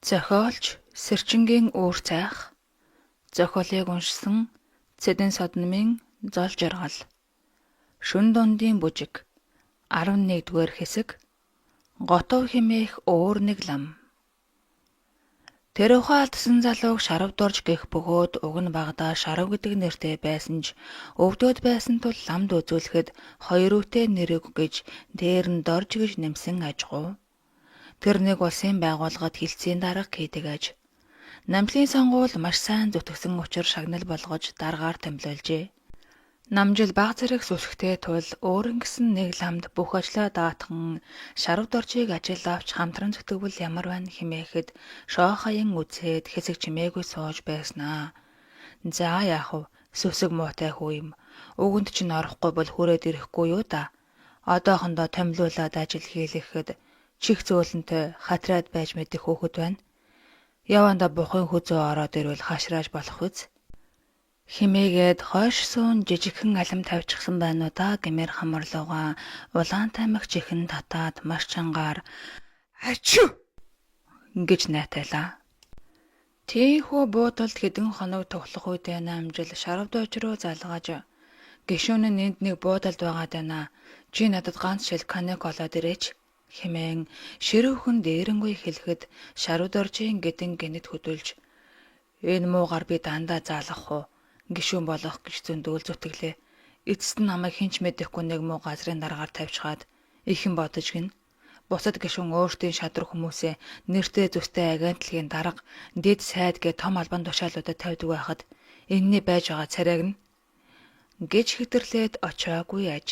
Зохиолч Сэрчингийн үүр цайх. Зохиолыг уншсан Цэдэн Содномын Зол жаргал. Шүн дундын бүжиг 11-р хэсэг. Готов хэмээх өөр нэг лам. Тэр ухаан алдсан залууг Шарав дорж гэх бөгөөд уг нь багадаа Шарав гэдэг нэртэй байсан ч өвдөд байсан тул ламд үзүүлэхэд хоёр үетэй нэрэг гэж дээр нь дорж гэж нэмсэн ажгуу. Тэр нэг улсын байгууллагад хилцээний дарга хийдэг аж. Намлын сонгуул маш сайн зүтгэсэн учир шагнал болгож даргаар томилжээ. Намжил баг зэрэг сүлхтэй тул өөрөн гэсэн нэг ламд бүх ажлаа даатхан Шарав доржийг ажил авч хамтран зүтгэвэл ямар байна хэмээхэд шоох хаян үзээд хэсэг чимээгүй сууж байснаа. За яах вэ? Сүсэг муутай хүү юм. Өгөнд чинь орохгүй бол хүрээд ирэхгүй юу да. Одоохондоо томилуулаад ажил хийлгэхэд чих зөөлөнтэй хатраад байж мэдэх хөөхд байна. Яванда бухын хүзөө ороод ирвэл хашрааж болох үз. Химээгээд хойш суун жижигхэн алим тавьчихсан байна уу да гэмээр хамарлуугаа улаан таймах чихэн татаад маш чангаар ачуу гэж найтайлаа. Тийхүү буудалд хэдэн хоног тоглох үедээ намжил Шарав дорж руу залгаж гишүүн нь энд нэг буудалд байгаад байна. Чи надад ганц шил коньяк олоод ирээч хэмээн ширүүхэн дээрэнгүй хэлэхэд Шарав доржийн гэдэн гэнэт хөдөлж энэ муугаар би дандаа заалах уу? Гишүүн болох гэж зөндөөл зүтгэлээ. Эцэст нь намайг хинч мэдэхгүй нэг муу газрын дараагаар тавьчихад ихэн бодож гин. Бусад гишүүн өөртөө шадар хүмүүсээ нэртэй зүстэй агентлагийн дарга дэд сайд гэ том албан тушаалуудад тавьдаг байхад энэний байж байгаа царайг нь гэж хэтэрлээд очоогүй аж.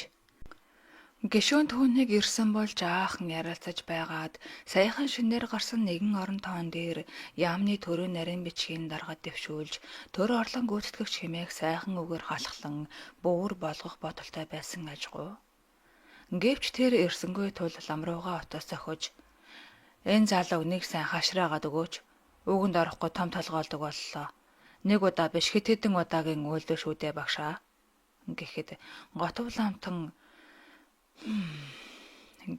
Гишүүн түүнийг ирсэн бол жаахан ярилцаж байгаад саяхан шинээр гарсан нэгэн орон тоон дээр яамны төрөө нарийн бичгийн даргад дэвшүүлж төр орлон гүйцэтгэгч хэмээх сайхан үгээр халахлан бөөр болгох бодолтой байсан ажгуу. Гэвч тэр ирсэнгүй тул лам руугаа отоос зохиж энэ залууг нэг сайн хашраагаад өгөөч. Үгэнд орохгүй том толгоолдог боллоо. Нэг удаа биш хэд хэдэн удаагийн үйлдэл шүү дээ багшаа. Гэхэд готов ламтан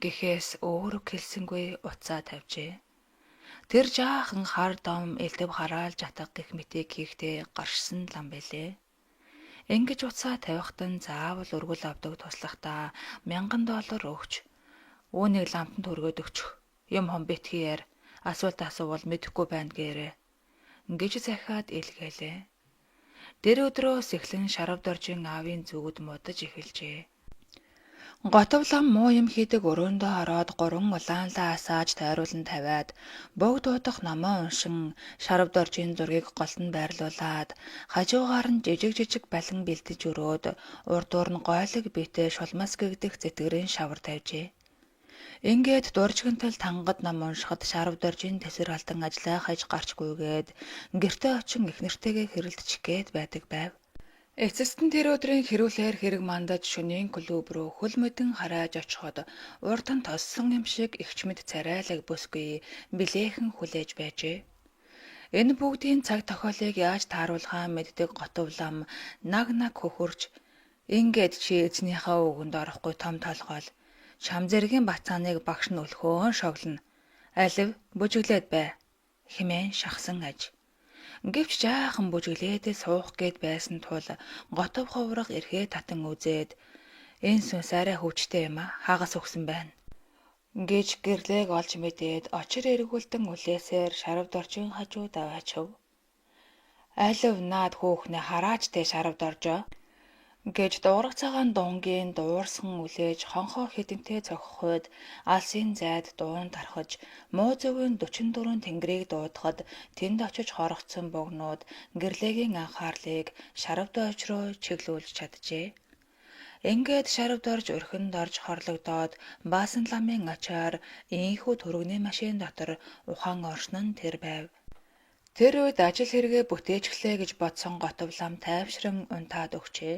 гэхээс өөр хэлсэнгүй уцаа тавьжээ. Тэр жаахан хар дом элдэв хараалж атах гэх мэтийг хийхдээ гаршсан лам байлээ. Ингэж уцаа тавихтан заавал өргөл авдаг туслахтаа $1000 өгч үүнийг ламтанд өргөд өгчих. Юм хом битгийэр асуулт асуувал мэдэхгүй байна гээрээ гэж захиад илгээлээ. Тэр өдрөөс эхлэн Шарав доржийн аавын зүгд муудаж эхэлжээ. Готов лам муу юм хийдэг өрөөндөө ороод 3 улаан лаа асааж тайруулан тавиад бог дуудах номоо уншин Шарав доржийн зургийг голд нь байрлуулад хажуугаар нь жижиг балан бэлдэж өрөөд урдуур нь гойлог битэй шулмас гэгдэх зэтгэрийн шавар тавьжээ. Ингээд дуржигэнтэл тангад ном уншихад Шарав доржийн тэсэр алдан ажиллаа хаж гарчгүйгээд гэртээ очин их нэртэйгээ хэрэлдчих гээд байдаг байв. Эцэст нь тэр өдрийн хэрүүлээр хэрэг мандаж шөнийн клуб руу хөл мэдэн харааж очиход урд нь тоссон юм шиг эгчмэд царайлаг бүсгүй билээхэн хүлээж байжээ. Энэ бүгдийн цаг тохиолыг яаж тааруулхаа мэддэг готов лам наг хөхөрч ингээд чи эзнийхээ үгэнд орохгүй том толгойл чам зэргийн бацааныг багш нь өлхөөн шоглоно. Алив бүжиглээд бай хэмээн шахсан аж. Гэвч жаахан бүжиглээдээ суух гээд байсан тул готов ховрох эрхээ татан үзээд энэ сүнс арай хүчтэй юм а хагас өгсөн байна гэж гэрлээг олж мэдээд очир эргүүлтэн үлээсээр Шарав доржийн хажуу даваачв. Алив наад хөөхнээ хараачтэй Шарав доржоо гэж дуурах цагаан дуунгийн дуурсан үлээж хонхоо хэдэнтэй цохиход алсын зайд дуун тархаж муу зөвгийн 44 тэнгэрийг дуудахад тэнд очиж хорогцсон богнууд гэрлээгийн анхаарлыг Шарав дорж руу чиглүүлж чаджээ. Ингээд Шарав дорж өрхөнд орж хорлогдоод баасан ламын ачаар ийхүү түргний машин дотор ухаан оршин нь тэр байв. Тэр үед ажил хэрэгэ бүтээчихлээ гэж бодсон готов лам тайвшран унтаад өгчээ.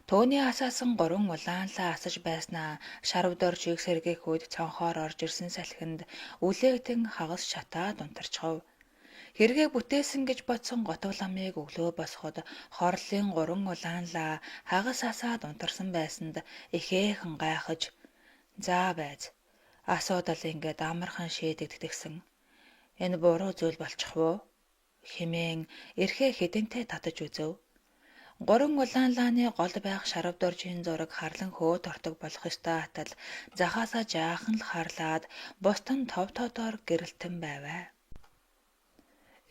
Төөний асаасан 3 улаан лаа асаж байснаа Шарав доржийг сэргээх үед цонхоор орж ирсэн салхинд үлээгтэн хагас шатаад унтарчхав. Хэрэгээ бүтээсэн гэж бодсон готов ламыг өглөө босоход хорлолын 3 улаан лаа хагас асаад унтарсан байсанд ихээхэн гайхаж за байз. Асуудал ингээд амархан шийдэгддэгсэн. Энэ буруу зүйл болчих вөө хэмээн эрхээ хэдэнтэй татаж үзв. Гурван улаан лааны гол байх шарав доржийн зураг харлан хөө тортог болох ёстой атал захаасаа жаахан л харлаад бусдын тов тодоор гэрэлтэн байваа.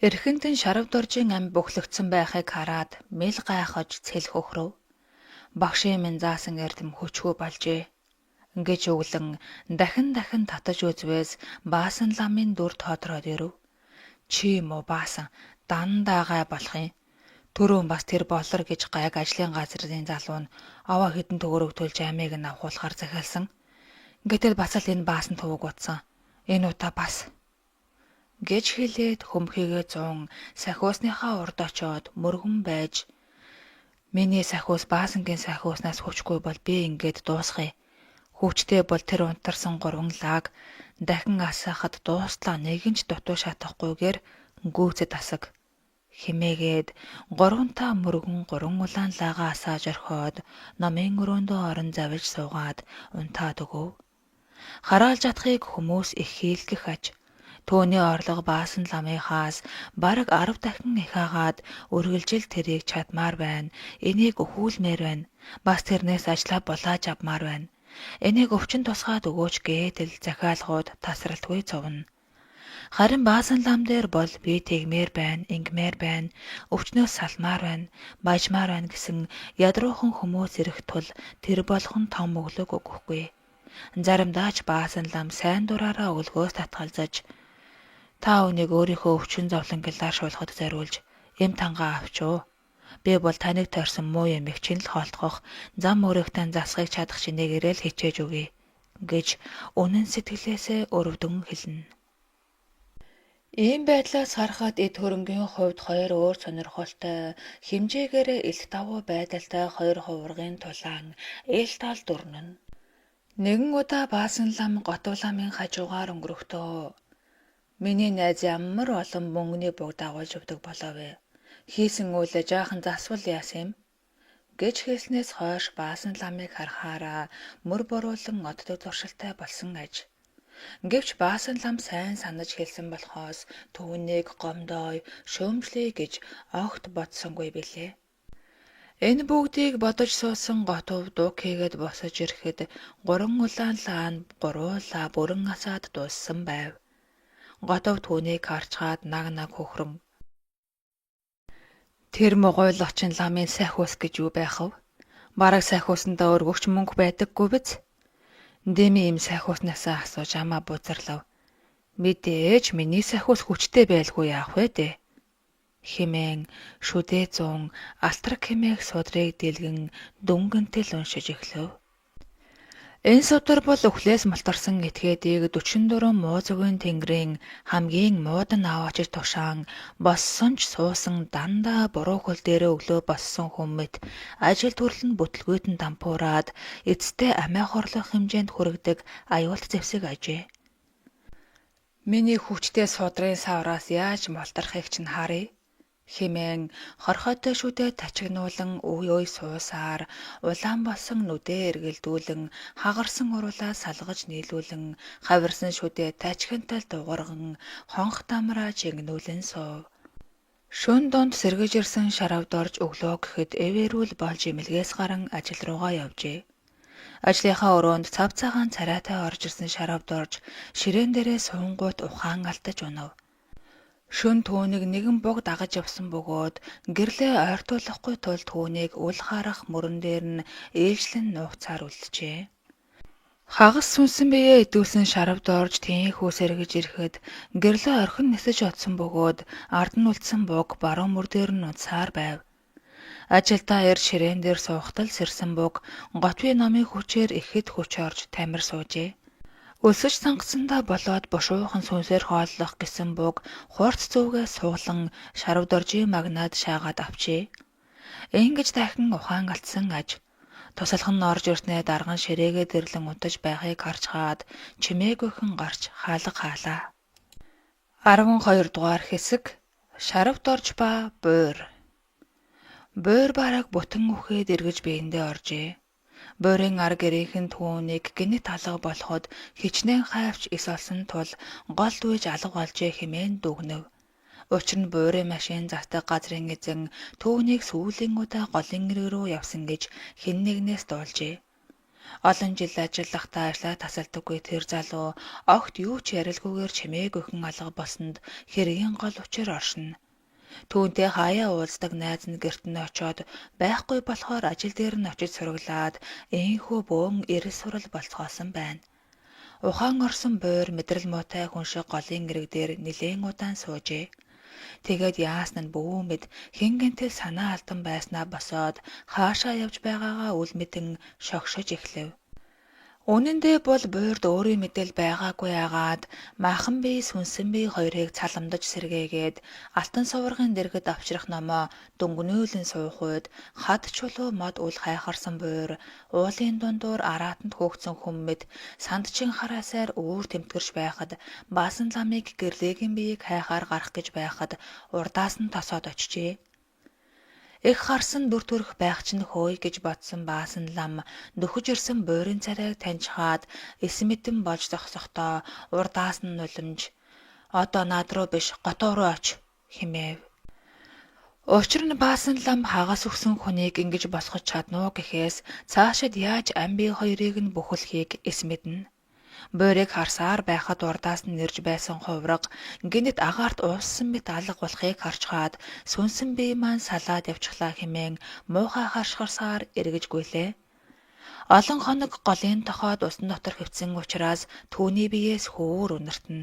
Эрхэндэн шарав доржийн ам бүхлэгдсэн байхыг хараад мэл гайхаж цэл хөхрөв. Багшийн минь заасан эрдэм хүчгүй болжээ. Ингэж өглөн дахин татаж үзвээс Баасан ламын дүр тодроод ирэв. Чи муу Баасан дандаа гай болох юм. Түрүүн бас тэр болор гэж гайг ажлын газрын залуу нь аваа хідэн төгрөг төлж амийг нь авахулахаар захиалсан. Гэтэл бас л энэ Баасан тувг утсан. Энэ удаа бас гэж хэлээд хөмхийгээ 100 сахиусныхаа урд очоод мөргөн байж миний сахиус Баасангийн сахиуснаас хүчгүй бол би ингээд дуусгая. Хүчтэй бол тэр унтарсан 3 лаг дахин асаахад дууслаа нэгэн ч дутуу шатахгүйгээр гүйцэд асаг химээгээд 3 та мөргөн 3 улаан лагаа асааж орхиод номын өрөөндөө орон завж суугаад унтаад өгөв. Хараалж атхыг хүмүүс их хийлгэх аж. Төөний орлого Баасан ламынхаас бараг 10 дахин их агаад үргэлжил тэрийг чадмаар байна. Энийг өхүүлмээр байна. Бас тэрнээс ажлаа булааж авмаар байна. Энийг өвчин тусгаад өгөөч гэдэл захиалгууд тасралтгүй цовно. Харин Баасан лам дээр бол би тэгмээр байна, ингэмээр байна, өвчнөөс салмаар байна, баяжмаар байна гэсэн ядруухан хүмүүс ирэх тул тэр болгон том өглөг өгөхгүй. Заримдаа ч Баасан лам сайн дураараа өглгөөс татгалзаж та үнийг өөрийнхөө өвчин зовлонгилаар шуулахад зориулж эм тангаа авчуу. Би бол таныг тойрсон муу эмэг чинь л хоолтгох, зам өрөөхтэн засахыг чадах чинийг ирээл хичээж өгье гэж үнэн сэтгэлээсээ өрөвдөн хэлнэ. Ийм байдлаас харахад эд хөрөнгийн хувьд хоёр өөр сонирхолтой хэмжээгээрээ илт давуу байдалтай хоёр хувиргын тулаан ил тал дүрнэн. Нэгэн удаа Баасан лам Готов ламын хажуугаар өнгөрөхдөө миний найз ямар олон мөнгөний бүгд агуулж өгдөг болов вэ? Хийсэн үйлээ жаахан засвал яасан юм? Гэж хэлснээс хойш Баасан ламыг харахаараа мөр буруулан оддог зуршилтай болсон аж. Гэвч Баасан лам сайн санаж хэлсэн болохоос түүнийг гомдой, шөөмжлөе гэж огт бодсонгүй билээ. Энэ бүгдийг бодож суусан Готов дуг хийгээд босож ирэхэд 3 улаан лаан гуруула бүрэн асаад дууссан байв. Готов түүнийг харчгаад наг хөхрөн тэр могойл очин ламын сахиус гэж юу байх вэ? Бараг сахиусандаа өргөгч мөнгө байдаггүй биз? Дэми им сахиуснасаа асууж амаа бузарлав. Мэдээж миний сахиус хүчтэй байлгүй яах вэ дээ? Химэн шүдээ 100 алтрак хэмээх судрыг дэлгэн дүнгэнтэл уншиж эхлэв. Энэ судар бол өхлөөс мултарсан этгээдийг 44 муузгийн тэнгэрийн хамгийн муудан аваачиж тушаан боссон ч суусан дандаа буруу хөл дээрээ өглөө боссон хүмэт ажил төрлөнд бүтлгүйтэн дампуураад эцэстээ амиа хорлох хэмжээнд хүрэгдэг аюулт зэвсэг ажээ. Миний хүчтэй судрын савраас яаж мултархыг чинь харъя. Химэн хорхойтой шүдээ тачигнуулан үе суусаар улаан болсон нүдээ эргэлдүүлэн хагарсан уруулаа салгаж нийлүүлэн хавирсан шүдээ тачигнтал дугарган хонх дамраа жигнүүлэн суув. Шөнө донд сэргэж ирсэн шарав дорж өглөө гэхэд эвэрүүл болж имэлгээс гарan ажил руугаа явжээ. Ажлынхаа өрөөнд цав цагаан царайтай орж ирсэн шарав дорж ширээн дээрээ суунгууд ухаан алтаж унав. Шөн түүнийг нэгэн буг дагаж явсан бөгөөд гэрлээ ойртуулахгүй тул түүнийг үл харах мөрөн дээр нь ээлжлэн нуугцаар үлджээ. Хагас сүнсэн биеэ идүүлсэн шарав дорж тийхүү сэргэж ирэхэд гэрлээ орхин нисэж одсон бөгөөд ард нь үлдсэн буг баруун мөр дээр нь унцаар байв. Ажилдаа эр ширээн дээр суухтал сэрсэн буг Готвийн номын хүчээр ихэд хүч орж тамир суужээ. Өлсөж сангасандаа болоод бушуухан сүнсээр хооллох гэсэн буг хуурц зүвгээ суулан шарав доржийн магнад шаагаад авчээ. Ингэж дахин ухаан алтсан аж. Тусалхан нь орж ирснээр дарган ширээгээ дэрлэн унтаж байхыг харчгаад чимээгүйхэн гарч хаалаа. 12 дугаар хэсэг шарав дорж ба буур. Буур бараг бүтэн үхээд эргэж биендээ оржээ. Бойрын ар гэрийнхэн түүнийг гинэт алга болоход хичнээн хайвч ис олсон тул гол дүйж алга болжээ хэмээн дүгнэв. Учир нь бойрын машин застах газрын эзэн түүнийг сүүлийн удаа голын нэр рүү явсан гэж хэн нэгнээс дуулжээ. Олон жил ажиллахдаа ажлаа тасалдаггүй тэр залуу огт юу ч ярилгүйгээр чимээгүйхэн алга болсонд хэргийн гол учир оршино. Түүнтэй хаяа уулздаг найз нь гэрт нь очиод байхгүй болохоор ажил дээр нь очиж сураглаад ийхүү бөөн эрс сурал болцгоосон байна. Ухаан орсон бойр мэдрэл муутай хүн шиг голын эрэг дээр нилээн удаан суужээ. Тэгээд яасан нь бүү мэд хингэнтэл санаа алдан байснаа босоод хаашаа явж байгаагаа үл мэдэн шогшож эхлэв. Үнэн дээр бол буурд өөрийн мэдээл байгаагүй агаад махан бие сүнсэн бие хоёрыг цаламдаж сэргээгээд алтан суврагын дэргэд авчрах номоо дөнгөнөөлөн суух үед хад чулуу мод үл хайхарсан буур уулын дундуур араатанд хөөгцөн хүммэд сандчин хараасаар үүр тэмтгэрч байхад баасан ламыг гэрлээгийн биеийг хайхаар гарах гэж байхад урдаас нь тосоод очижээ. Их харсан дүр төрх байх чинь хөөе гэж бодсон баасан лам дөхөж ирсэн буурын царайг таньжхаад эс мэдэн болж зогсохдоо урдаас нь нулимж одоо над руу биш готоо руу оч хэмээв. Учир нь баасан лам хагас өгсөн хүнийг ингэж босгож чадна уу гэхээс цаашид яаж ам бие хоёрыг нь бүхэлхийг эс мэднэ. Буурыг харсаар байхад урдаас нь нэрж байсан хувраг гинэт агаарт ууссан мэт алга болохыг харчхаад сүнсэн бие маань салаад явчихлаа хэмээн муухай харшгирсаар эргэж гүйлээ. Олон хоног голын тохоод усан дотор хөвцөн учраас түүний биеэс хөвөр үнэртэн.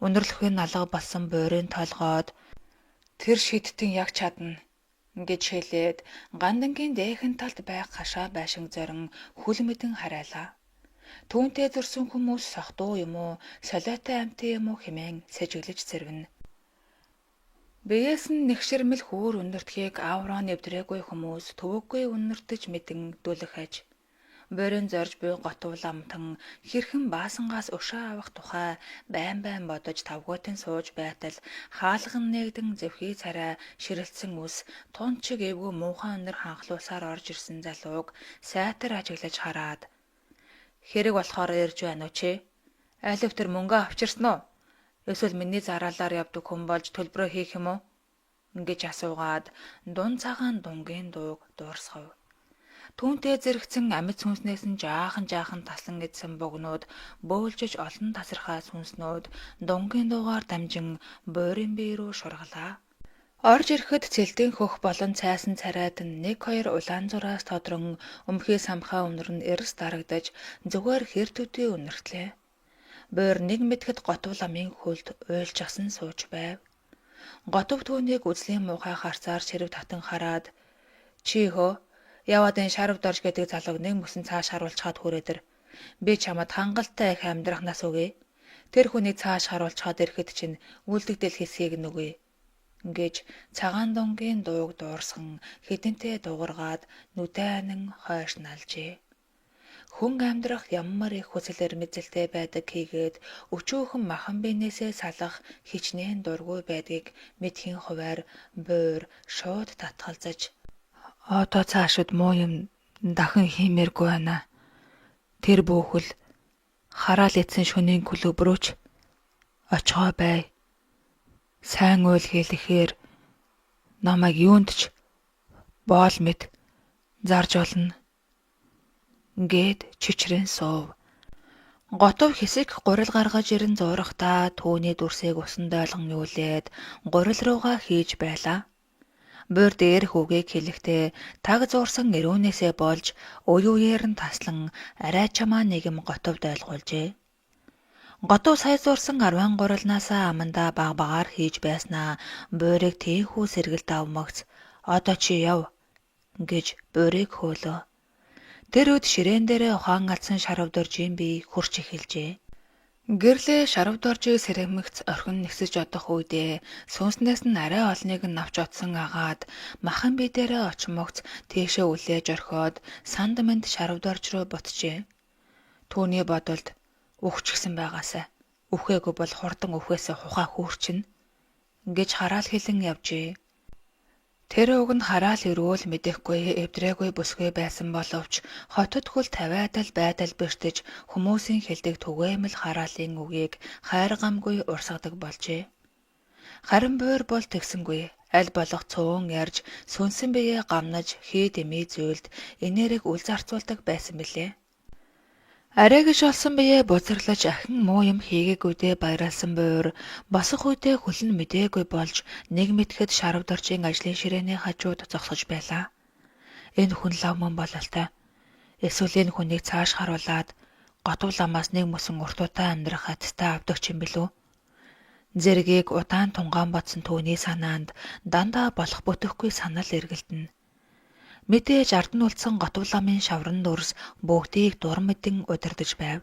Үнэрлэхүйн алга болсон буурын толгоод тэр шидтэн яг чадна гэж хэлээд гандангийн дээхэн талд байх хашаа байшин зорин хүл мэдэн харайлаа. Түүнтэй зурсан хүмүүс сохдуу юм уу, солиотой амьтан юм уу хэмээн сэжиглэж зэрвэнэ. Биеэс нь нэгшэрмэл хүүр үнэртхийг авраа нэвдрээгүй хүмүүс төвөггүй үнэртэж мэдэн дүлхэж. Буурын зорж буй готвол амтан хэрхэн баасангаас өшөө авах тухай байн бодож тавгуйтан сууж байтал хаалган нэгдэн зэвхий царай ширэлцсэн үс тунчиг эвгүй муухай өнөр ханхлуусаар орж ирсэн залууг сайтар ажиглаж хараад хэрэг болохоор ирж байна уу чи? Алив тэр мөнгө авчирсан уу? Эсвэл миний зараалаар явдаг хүн болж төлбөрөө хийх юм уу? Ингэж асуугаад дун цагаан дунгийн дууг дуурсгав. Түүнтэй зэрэгцэн амьд сүнснээс нь жаахан таслан идсэн богнууд бөөлжиж олон тасархай сүнснүүд дунгийн дуугаар дамжин буурын бие рүү шургалаа. Орж ирэхэд цэлтэн хөх болон цайсан царайд нь 1-2 улаан зураас тодрон өмхий самхаа өнөр нь эрс дарагдаж зүгээр хэр төдий үнэртлээ. Буур нэг мэтгэд готвол амын хөлд уйлжсан сууж байв. Готов түүнийг үзлийн муухай харцаар ширв татан хараад чи хөө яваад энэ шарав дорж гэдэг залууг нэг мөсөн цааш харуулчаад хүрээдэр. Би чамд хангалттай их амьдрах нас өгье. Тэр хүнийг цааш харуулчаад ирэхэд чинь үлдэгдэл хэсгийг нүгье. Гэж цагаан дунгийн дууг дуурсган хэдэнтэй дуургаад нүдэнэн хойш налжээ. Хүн амьдрах ямар их хүсэлээр мэзэлтэй байдаг хийгээд өчүүхэн махан биенээсээ салах хичнээн дургүй байдгийг мэдхийн хуваар буур шууд татгалзаж одоо цаашид муу юм дахин хиймээргүй байна. Тэр бүхэл хараал эцэн шөнийн клуб рууч очихоо бай. Сайн уйл хэлэхээр намайг юунд ч боол мэд зарж олно гэд чичрэн суув. Готов хэсэг гурил гаргаж ирэн зуурахтаа түүний дүрсийг усанд ойлгон юулээд гурил руугаа хийж байлаа. Буур дээр хүүгийг хэлэхдээ таг зуурсан эрүүнээсээ болж үе үеэр нь таслан арай чамаа нэгэн готовд ойлгуулжээ. Готов сая зуурсан 10 гурилнаасаа амандаа багаар хийж байснаа буурыг тийхүү сэргэлт авмагц одоо чи яв гэж буурыг хөөлөө. Тэр үед ширээн дээрээ ухаан алдсан шарав доржийн бие хурч эхэлжээ. Гэрлээ шарав доржийг сэрэмэгц орхин нэгсэж одох үедээ сүнснээс нь арай олныг нь авч отсон агаад махан бие дээрээ очмогц тийшээ үлээж орхиод санд мэнд шарав дорж руу ботжээ. Түүний бодолд үхч гсэн байгаасай. Үхээгүй бол хурдан үхээсээ хухаа хүүрчнэ гэж хараал хэлэн явжээ. Тэр уг нь хараал өрөөл мэдэхгүй эвдрээгүй бүсгүй байсан боловч хотод хөл тавиадал байдал бэртэж хүмүүсийн хэлдэг түгээмэл хараалын үгийг хайр гамгүй урсгадаг болжээ. Харин буур бол тэгсэнгүй. Аль болох цуун ярьж сүнсэн биеэ гамнаж хий дэмий зүйлд энерийг үл зарцуулдаг байсан билээ. Арай гэж олсон биеэ бузарлаж ахин муу юм хийгээгүйдээ баярлсан буур босох үедээ хүлэн мэдээгүй болж нэг мэтгэд шарвдоржийн ажлын ширээний хажууд зогсож байлаа. Энэ хүн лав мөн бололтой. Эсвэл энэ хүнийг цааш харуулад готов ламаас нэг мөсөн уртуудаа амьдрах хаттай авдаг юм билүү? Зэргийг удаан тунгаан бодсон түүний санаанд дандаа болох бүтэхгүй санал эргэлдэнэ. Мэдээж ард нь улдсан готов ламын шавран дүрс бүгдийг дур мэдэн удирдах байв.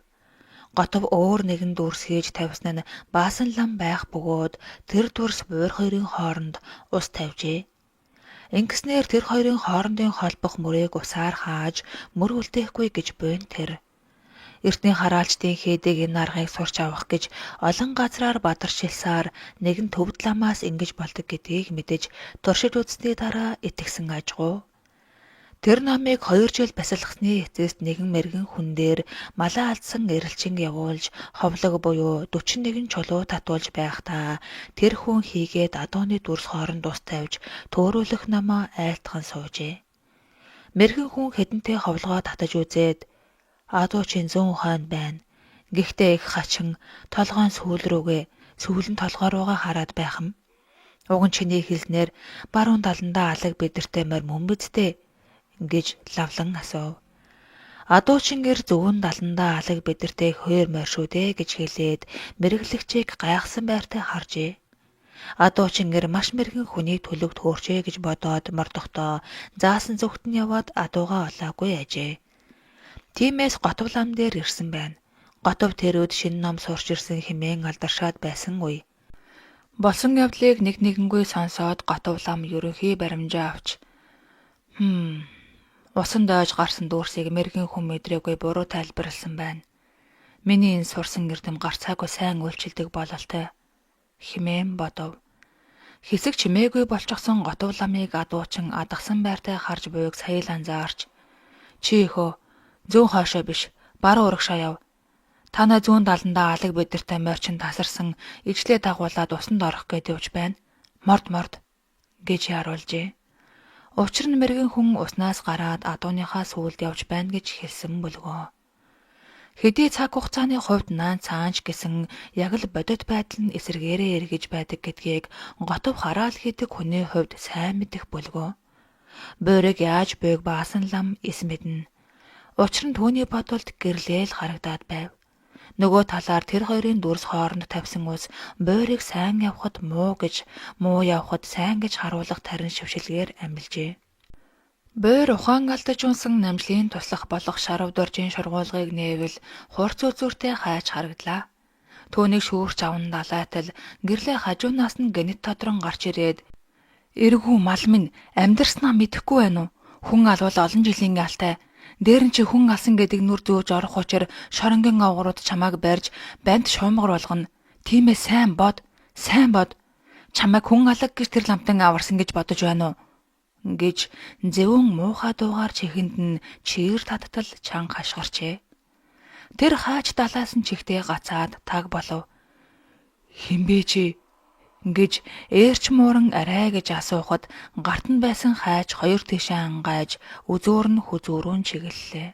Готов өөр нэгэн дүрс хийж тавьсан нь баасан лам байх бөгөөд тэр дүрс буур хоёрын хооронд ус тавьжээ. Ингэснээр тэр хоёрын хоорондын холбох мөрийг усаар хааж мөр үлдээхгүй гэж буйн тэр. Эртний хараалчдын хийдэг энэ аргыг сурч авах гэж олон газраар бадарчилсаар нэгэн төвд ламаас ингэж болдог гэдгийг мэдэж туршиж үзсний дараа итгэсэн ажгүй. Тэр намыг 2 жил басилгасны эцэст нэгэн мэргэн хүн дээр малаа алдсан эрэлчин явуулж ховлог буюу 41 чулуу татуулж байхдаа тэр хүн хийгээд адууны дүрс хооронд ус тавьж төөрүүлэх намаа айлтхан суужээ. Мэргэн хүн хэдэнтэй ховлогоо татаж үзээд адуу чин 100 ухаанд байна. Гэхдээ их хачин толгойн сүүл рүүгээ сүүлэн толгой руугаа хараад байх юм. Уг нь чиний хэлснээр баруун таландаа алаг бидэртэй морь мөн бидтэй гэж лавлан асуув. Адуучингэр зөвөн даландаа алаг бидэртэй хоёр морь шүү дээ гэж хэлээд мэргэглэгчийг гайхсан байртай харжээ. Адуучингэр маш мэргэн хүнийг төлөв төөрчээ гэж бодоод мордохдоо заасан зүгт нь яваад адуугаа олоогүй ажээ. Тиймээс готов лам дээр ирсэн байна. Готов тэрүүд шинэ ном сурч ирсэн хэмээн алдаршаад байсан үе. Болсон явдлыг нэг нэгэнгүй сонсоод готов лам ерөнхий баримжаа авч усан дойж гарсан дүүрсийг мэргэн хүн мэдрээгүй буруу тайлбарласан байна. Миний энэ сурсан эрдэм гарцаагүй сайн үйлчилдэг бололтой хэмээн бодов. Хэсэг чимээгүй болчихсон готов ламыг адуучин адгсан байртай харж буйг саялан заарч чи ихөө зүүн хоошоо биш баруун урагшаа яв. Танай зүүн таландаа алаг бидэртэй морчин тасарсан ижлээ дагуулад усанд орох гээд явж байна. Морд гэж яруулжээ. Учир нь мэргэн хүн уснаас гараад адууныхаа сүүлд явж байна гэж хэлсэн бөлгөө. Хэдий цаг хугацааны хувьд наан цаанч гэсэн яг л бодит байдал нь эсэргээрээ эргэж байдаг гэдгийг готов хараал хийдэг хүний хувьд сайн мэдэх бөлгөө. Буурыг яаж буйг баасан лам эс мэднэ. Учир нь түүний бодолд гэрлээл харагдаад байв. Нөгөө талаар тэр хоёрын дүрс хооронд тавьсан ус буурыг сайн явахад муу гэж, муу явахад сайн гэж харуулах тарин шившилгээр амилжээ. Буур ухаан алдаж унсан намжлын туслах болох шарав доржийн шургуулгыг нээвэл хурц үзүүртэй хайж харагдлаа. Түүнийг шүүрч аван далайтал гэрлээ хажуунаас нь гэнэт тодрон гарч ирээд "Эргүү мал минь амьдрснаа мэдэхгүй байна уу? Хүн алвал олон жилийн алтай. Дээр нь чи хүн алсан гэдэг нүр зөөж орох учир шоронгийн овгорууд чамайг барьж банд шуумгар болгоно. Тиймээ сайн бод. Чамайг хүн алаг гэж тэр ламтан аварсан гэж бодож байна уу?" гэж зөвөн муухай дуугаар чихэнд нь чигээр таттал чанга хашгирчээ. Тэр хаач далаас нь чихтэй гацаад таг болов. "Хинбэ чи?" гэж ээрч мууран арай гэж асуухад гарт нь байсан хайж хоёр тишээ ангайж үзүүр нь хүзүүрүүн чиглэлээ.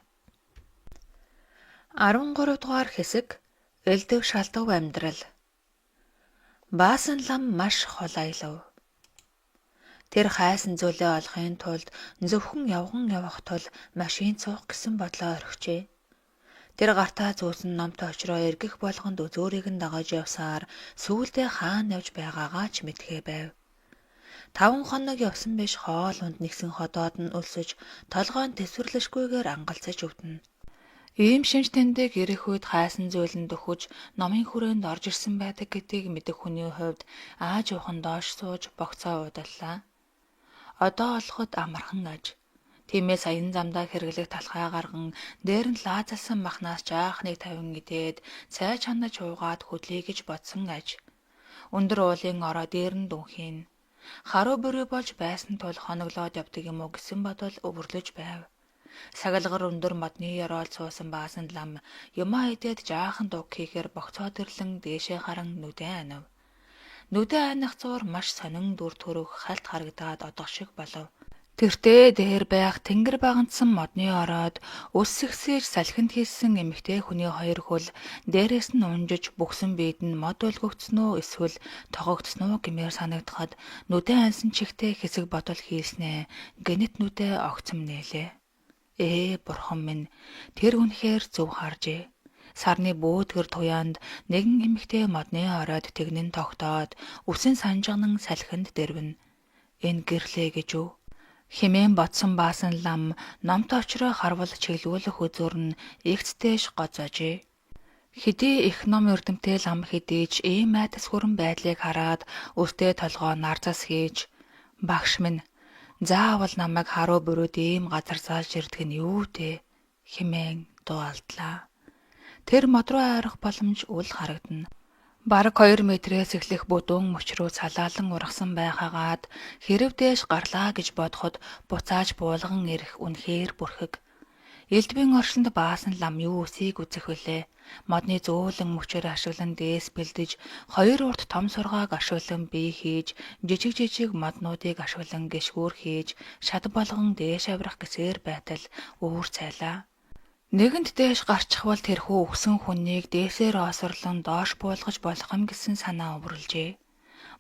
13 дугаар хэсэг элдв шалдав амьдрал. Баасан лам маш хол аялав. Тэр хайсан зүйлээ олохын тулд зөвхөн явган явах тул машин цуух гэсэн бодлоо орхижээ. Тэр гартаа зүүсэн номтой очроо эргэх болгонд өзөөрийг нь дагаж явсаар сүүлдээ хаана явж байгаагаа ч мэдхээ байв. 5 хоног явсан биш хоол унд нэгсэн ходоод нь өлсөж толгойн тэсвэрлэшгүйгээр ангалцаж өвдөнө. Ийм шинж тэмдэг ирэх үед хайсан зүйлэнд дөхөж номын хүрээнд орж ирсэн байдаг гэдгийг мэдэх хүний хувьд ааж уухан доош сууж богцоо уудаллаа. Одоо олоход амархан аж. Тиймээс аян замдаа хэрэглэх талхай гарган дээр нь лаазалсан махнаас жаахныг тавин идээд цай чанаж уугаад хөдлөе гэж бодсон аж. Өндөр уулын ороо дээр нь дүнхийн. Харуу бүрий болж байсан тул хоноглоод явдаг юм уу гэсэн бодол өвөрлөж байв. Сагалгар өндөр модны ёроол суусан баасан лам юмаа идээд жаахан дуг хийхээр богцоод ирлэн дээшээ харан нүдэн анив. Нүдэн аних зуур маш сонин дүр төрх халт харагдаад одох шиг болов. Тэртээ дээр байх тэнгэр багандсан модны ороод ус сэгсэж салхинд хийсэн эмэгтэй хүний хоёр хөл дээрээс нь унжиж бүгсэн биед нь мод өлгөгцснөө эсвэл тогогдсноо гэмээр санагдахад нүдэн ансан чихтэй хэсэг бодол хийснэ гэнэт нүдэ огцом нээлээ. Бурхан минь тэр үнэхээр зөв харжээ. Сарны бөөдгөр туяанд нэгэн эмэгтэй модны ороод тэгнэн тогтоод үсэн санжганан салхинд дэрвэн. Энэ гэрлээ гэж үү? Химэн бодсон баасан лам номт очроо харвал чиглүүлэх үзүүр нь эгцтэйш гоцоожээ. Хэдий их ном эрдэмтэй лам хэдийч ийм айдас хүрэн байдлыг хараад өртөө толгоо нарзас хийж багш минь заавал намайг харуу бүрөөд ийм газар зааж ирдэг нь юу дээ химэн дуу алдлаа. Тэр мод руу ойрох боломж үл харагдана. Бараг 2 метрээс эхлэх бүдүүн мөч рүү цалаалан ургасан байхаагаад хэрэв дээш гарлаа гэж бодоход буцааж буулган ирэх үнэхээр бүрхэг. Элдвийн оршинд баасан лам юу үсийг үзэх вүлээ. Модны зөөлөн мөчөөр ашиглан дээс бэлдэж, хоёр урт том сургааг ашиглан бие хийж, жижиг моднуудыг ашиглан гişгүүр хийж, шад болгон дээш авирах гэсээр байтал үүр цайлаа. Нэгэнт дээш гарчихвал тэрхүү өгсөн хүнийг дээсээр осорлон доош буулгаж болох юм гэсэн санаа өвөрлжээ.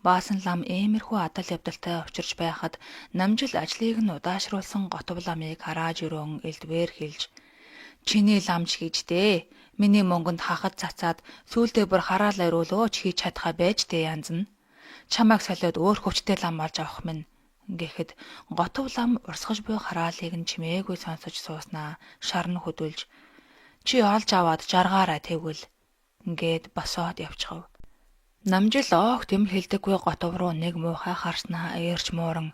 Баасан лам иймэрхүү адал явдалтай учирч байхад намжил ажлыг нь удаашруулсан готов ламыг харааж өрөөн элдвээр хэлж "Чиний ламж хийжтэй. Миний мөнгөнд хахад цацаад сүүлдээ бүр хараал ариулөөч хийж чадхаа байж дээ янз нь. Чамайг солиод өөр хүчтэй лам олж авах минь." Гэхэд готов лам урсгаж буй хараалыг нь чимээгүй сонсож сууснаа шарн хөдөлж "Чи олж аваад жаргаараа тэгвэл" гээд босоод явчихав. Намжил оогт юм хэлдэггүй готов руу нэг муухай харснаа ээрч мууран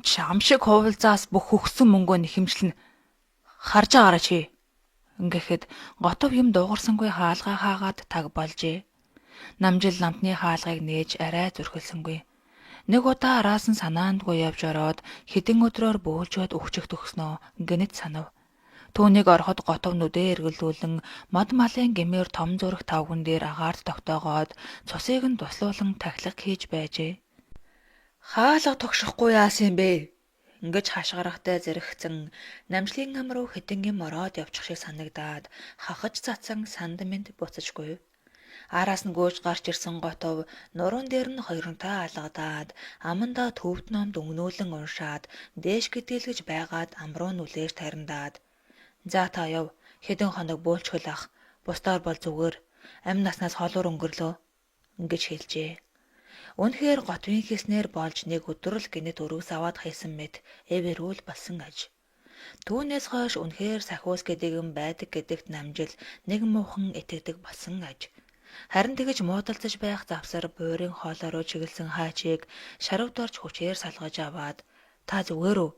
"Чам шиг хувалзаас бүх хөгсөн мөнгөө нэхэмжлэн харж агаараа чи" гэхэд готов юм дуугарсангүй хаалгаа хаагаад таг болжээ. Намжил ламтны хаалгыг нээж арай зүрхэлсэнгүй. Нэг удаа араас нь санаандгүй явж ороод хэдэн өдрөөр бөөлжөөд өгчих төгснөө гинэт санав. Түүнийг ороход готов нүдээ эргэлдүүлэн мод малын гэмээр том зүрх тавган дээр агаарт тогтоогоод цусыг нь туслуулан тахилга хийж байжээ. "Хаалга тогшохгүй яасан бэ?" Ингэж хашгирахтай зэрэгцэн намжлын ам руу хэдэн юм ороод явчих шиг санагдаад хахаж цацсан сандмент буцажгүй. Араас нь гүйж гарч ирсэн готов нуруунд дээр нь хоёронтой алгадаад амандаа төвд номд өнгнүүлэн уншаад дээш гэдэлгэж байгаад ам руу нүлээж тарандаад "За та яв. Хэдэн хоног бөөлчхөл ах. Бусдаар бол зүгээр. Амь наснаас холуур өнгөрлөө" гэж хэлжээ. Үнэхээр готвын хийснээр болж нэг өдөр л гинэт өргөс аваад хайсан мэт эвэрүүл болсон аж. Түүнээс хойш үнэхээр сахиус гэдэг юм байдаг гэдэгт намжил нэг муухан итгэдэг болсон аж. Харин тэгэж муудалцаж байх завсар буйрын хоолоороо чиглэсэн хаачийг шарав дорж хүчээр салгаж аваад "Та зүгээр үү?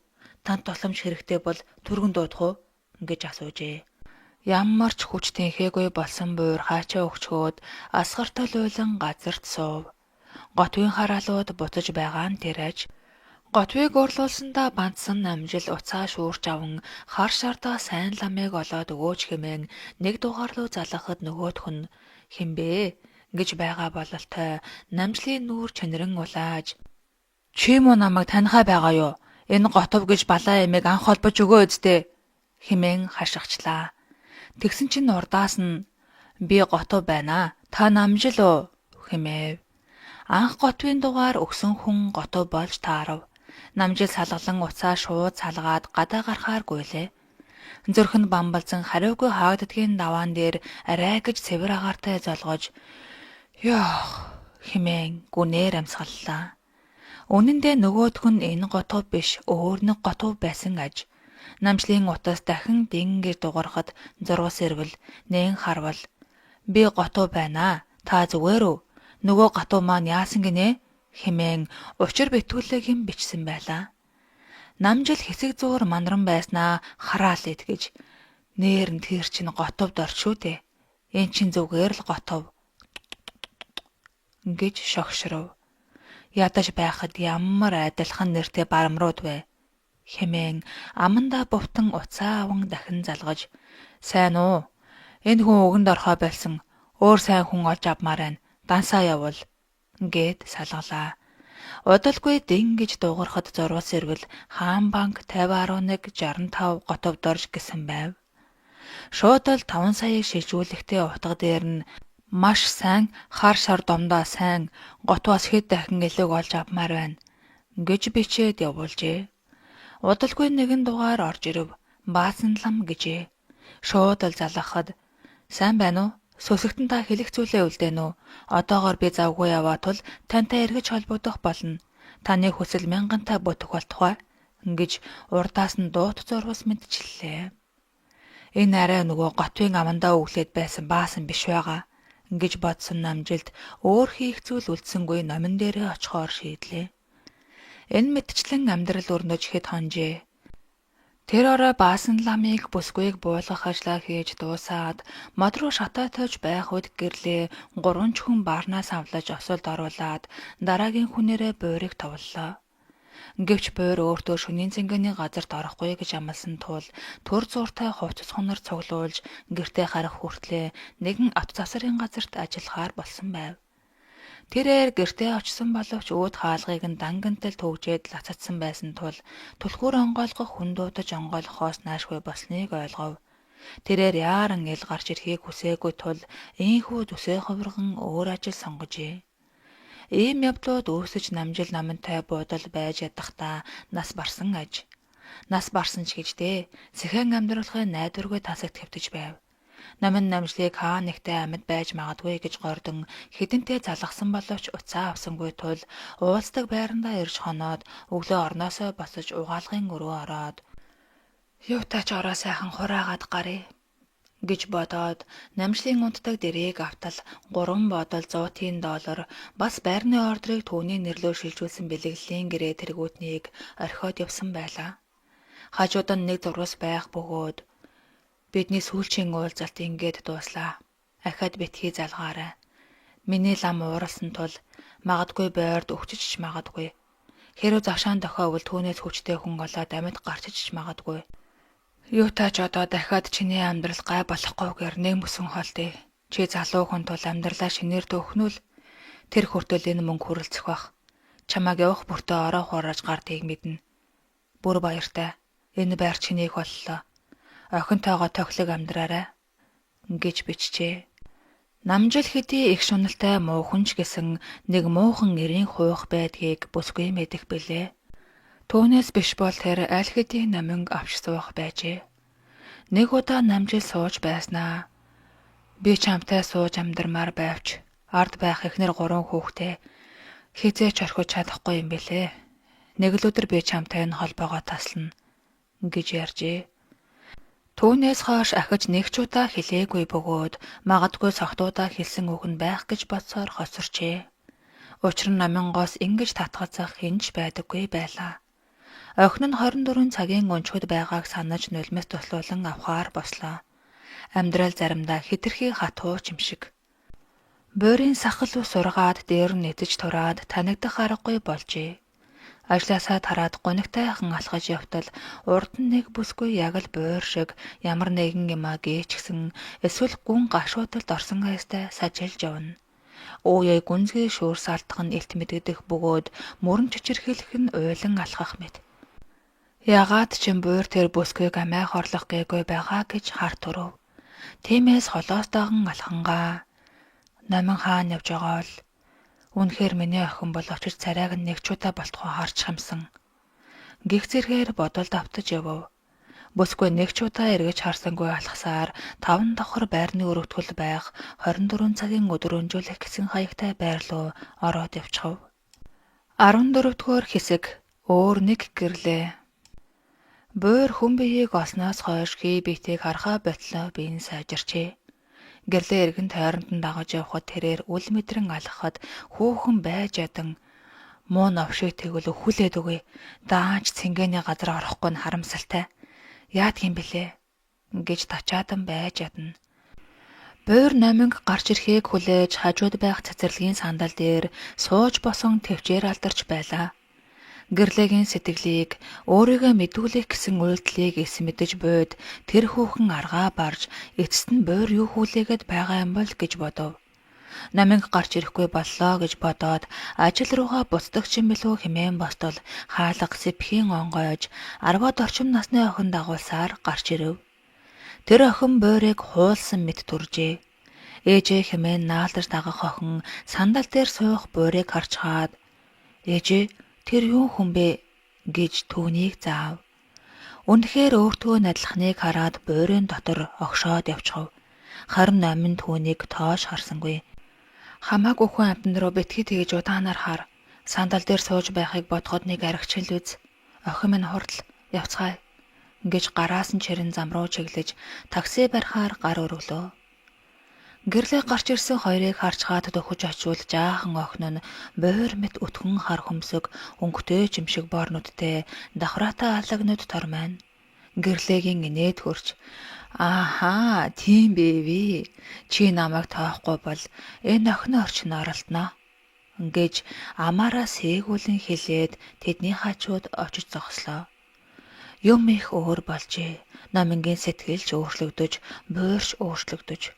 Танд тусламж хэрэгтэй бол түргэн дуудах уу?" гэж асуужээ. Ямар ч хүч тэнхээгүй болсон буйр хаачаа өгчгөөд асгартай луйлан газарт суув. Готвын хараалууд буцаж байгаа нь тэр аж. Готвыг уурлуулсандаа бандсан намжил уцаа шуурч аван хар шардаа сайн ламыг олоод өгөөч хэмээн нэг дугаар руу залгахад нөгөөх нь "Хинбэ?" гэж байгаа бололтой намжлын нүүр чанаран улааж "Чи муу намайг танихаа байгаа юу? Энэ готов гэж балаа эмээг анх холбож өгөө үсттэй" хэмээн хашгичлаа. Тэгсэн чинь урдаас нь "Би готов байна. Та намжил уу?" хэмээв. Анх готвын дугаар өгсөн хүн готов болж таарав. Намжил салгалан уцаа шууд салгаад гадаа гарахаар гуйлээ. Зүрх нь бамбалзан хариугүй хаагддгийн даваан дээр арай гэж цэвэр агаартай золгож "Ёох" хэмээн гүнээр амсгаллаа. Үнэн дээр нөгөөх нь энэ готов биш өөр нэг готов байсан аж. Намжлын утас дахин дингэр дугарахад зурвас ирвэл нэн харвал "Би готов байна. Та зүгээр үү? Нөгөө готов маань яасан гинэ?" хэмээн учир битгүүлэг юм бичсэн байлаа. Намжил хэсэг зуур манаран байснаа хараал идгэж "Нээр нь тэр чинь готов дор шүү дээ. Энд чинь зүгээр л готов" гэж шогшров. Ядаж байхад ямар айдалхан нэртэй барамрууд вэ? Хэмээн амандаа бувтан уцаа аван дахин залгаж "Сайн уу? Энэ хүн өгөнд орхоо байсан. Өөр сайн хүн олж авмаар байна. Дансаа явуул" гээд салгалаа. Удалгүй дингэж дуугарахад зурвас ирвэл Хаан банк 50.1165 готовд орж гисэн байв. Шууд л 5 саяыг шилжүүлэхдээ утга дээр нь маш сайн хар шар домдоо сайн готвоос хэд дахин илүү олж авмаар байна гэж бичээд явуулжээ. Удалгүй нэгэн дугаар орж ирв. Баасан лам гэжээ. Шууд л залгахад "Сайн байна уу? Сүсэгтэн та хэлэх зүйлээ үлдээн үү? Одоогоор би завгүй яваа тул тантай эргэж холбогдох болно. Таны хүсэл мянгантай бүтэх болтугай" гэж урдаас нь дуут зурвас мэдчиллээ. Энэ арай нөгөө готвын амандаа өглөөд байсан баасан биш байгаа гэж бодсон Намжилд өөр хийх зүйл үлдсэнгүй номон дээрээ очихоор шийдлээ. Энэ мэтчлэн амьдрал өрнөж хэд хонжээ. Тэр орой баасан ламыг бүсгүйг буулгах ажлаа хийж дуусаад мод руу шатаа тойж байх үед гэрлээ 3 хүн барнаас авлаж осолд оруулаад дараагийн хүнээрээ буйрыг товллоо. Гэвч буйр өөртөө шөнийн цэнгэний газарт орохгүй гэж амласан тул төр зууртай хувцас хонор цуглуулж гэртээ харах хүртлээр нэгэн авто засрын газарт ажиллахаар болсон байв. Тэрээр гэртээ очсон боловч өөд хаалгыг нь дангантал төгжээд лацадсан байсан тул түлхүүр онгойлгох хүн дуудаж онгойлгохоос наашгүй болсныг ойлгов. Тэрээр яаран ил гарч ирэхийг хүсээгүй тул ийхүү зүсээ хувирган өөр ажил сонгожээ. Ийм явдлууд үүсэж Намжил намантай буудал байж ядахтаа нас барсан аж. Нас барсан ч гэждээ сэхэн амьдралын найдваргүй тасагт хэвтэж байв. Намын Намжлыг хаа нэгтээ амьд байж магадгүй гэж гордон хідэнтэй залгасан боловч уцаа авсангүй тул уулздаг байрандаа ирж хоноод өглөө орноосоо босож угаалгын өрөө ороод "Юутаач ороо сайхан хураагаад гарыг" гэж бодоод Намжлын унтдаг дэрийг автал 3 бодол $100 бас байрны ордрыг түүний нэрлөө шилжүүлсэн бэлэглэлийн гэрээ тэргүүтнийг орхиод явсан байлаа. Хажууд нь нэг зурвас байх бөгөөд "Бидний сүүлчийн уулзалт ингээд дууслаа. Ахаад битгий залгаарай. Миний лам ууралсан тул магадгүй бойрд өвчөж магадгүй. Хэрв завшаан дохиовол түүнээс хүчтэй хүн олоод амьд гарчиж магадгүй. Юутаач одоо дахиад чиний амьдрал гай болохгүйгээр нэг мөсөн холдъё. Чи залуу хүн тул амьдралаа шинээр төөхнүүл тэр хүртэл энэ мөнгө хүрэлцэх бах. Чамайг явах бүртээ ороо хурааж гардыг мэднэ. Бүр баяртай. Энэ байр чинийх боллоо. Охинтойгоо тохилог амьдраарай" гэж бичжээ. Намжил хэдий их шуналтай муухан ч гэсэн нэг муухан эрийн хуух байдгийг бүсгүй мэдэх билээ. Түүнээс биш бол тэр аль хэдийн наминг авч суух байжээ. Нэг удаа Намжил сууж байснаа "Би чамтай сууж амьдармаар байвч ард байх эхнэр 3 хүүхдээ хизээч орхиж чадахгүй юм бэлээ. Нэг л өдөр би чамтай энэ холбоогоо таслана" гэж ярьжээ. Түүнээс хойш ахиж нэг ч удаа хэлээгүй бөгөөд магадгүй согтуудаа хэлсэн үг нь байх гэж бодсоор хоцорчээ. Учир нь намингоос ингэж татгацах хинч байдаггүй байлаа. Охин нь 24 цагийн өнчгөд байгааг санаж нулимс туслуулан авахаар бослоо. Амьдрал заримдаа хэтэрхий хатуу ч юм шиг. Буйрын сахал ус ургаад дээр нь эдэж тураад танигдах аргагүй болжээ. Ажлаасаа тараад гонигтайхан алхаж явтал урд нь нэг бүсгүй яг л буйр шиг ямар нэгэн юмаа гээчгсэн эсвэл гүн гашуудалд орсон хайстай сажилж явна. Өөе гүнзгий шуурс алдах нь илт мэдэгдэх бөгөөд мөрөн чичирхийлэх нь уйлан алхах мэт. Ягаад ч юм буйр тэр бүсгүйг амиа хорлох гээгүй байгаа гэж хар турав. Тиймээс холоостойгон алхангаа намин хаан явж байгаа бол "Үнэхээр миний охин бол очиж царайг нь нэг ч удаа болтугай харж хамсан" гих зэргээр бодолд автаж явв. Бүсгүй нэг ч удаа эргэж харсангүй алхасаар 5 давхар байрны өрөвтгөл байх 24 цагийн өдрөөнжүүлэх гэсэн хаягтай байр руу ороод явчихав. 14-р хэсэг өөр нэг гэрлээ. Буйр хүн биеийг олсноос хойш хий биетийг харахаа ботлоо биеийн сайжирчээ. Гэрлээ эргэн тойронд нь дагаж явхад тэрээр үл мэдрэн алхахад хүүхэн байж ядан "Муу новшиг тэгвэл өхүүлээд өгье. Даанч цэнгэний газар орохгүй нь харамсалтай. Яадг юм бэлээ" гэж тачаадан байж ядна. Буур номинг гарч ирэхийг хүлээж хажууд байх цацралгийн сандал дээр сууж босон төвчээр алдарч байлаа. Гэрлэгийн сэтгэлийг өөрийгөө мэдүүлэх гэсэн үйлдэлийг эс мэдэж буйд тэр хүүхэн аргаа барж эцэст нь буур юу хүлээгээд байгаа юм бол гэж бодов. Наминг гарч ирэхгүй боллоо гэж бодоод ажил руугаа буцдаг ч юм билүү хэмээн бостол хаалга сэпхийн онгойж 10-од орчим насны охин дагуулсаар гарч ирэв. Тэр охин буурыг хуулсан мэт төржээ. Ээжээ хэмээн наалдаж дагах охин сандал дээр суух буурыг харчгаад "Ээжээ, тэр юу хүн бэ?" гэж түүнийг заав. Үнэхээр өөртөө надлахныг хараад буурын дотор огшоод явчихав. Харин номин түүнийг тоош харсангүй. "Хамаагүй хүн амтан руу битгий тэгж удаанаар хар. Сандал дээр сууж байхыг бодоход нэг аригчил үз. Охин минь хурдл явцгаая" гэж гараас нь чирэн зам руу чиглэж такси барихаар гар өргөлөө. Гэрлээ гарч ирсэн хоёрыг харчгаад дөхөж очивол жаахан охин нь буур мэт өтгөн хар хөмсөг өнгөтэй жимшиг бор нүдтэй давхраатай аллагнууд тормайн. Гэрлээгийн инээд хөрч "Ааха, тийм бэвэ. Чи намайг тоохгүй бол энэ охин орчин оролтноо" гэж амаараа сээгүүлэн хэлээд тэдний хажууд очиж зогслоо. Юм их өөр болжээ. Номингийн сэтгэлж өөрчлөгдөж, буурш өөрчлөгдөж.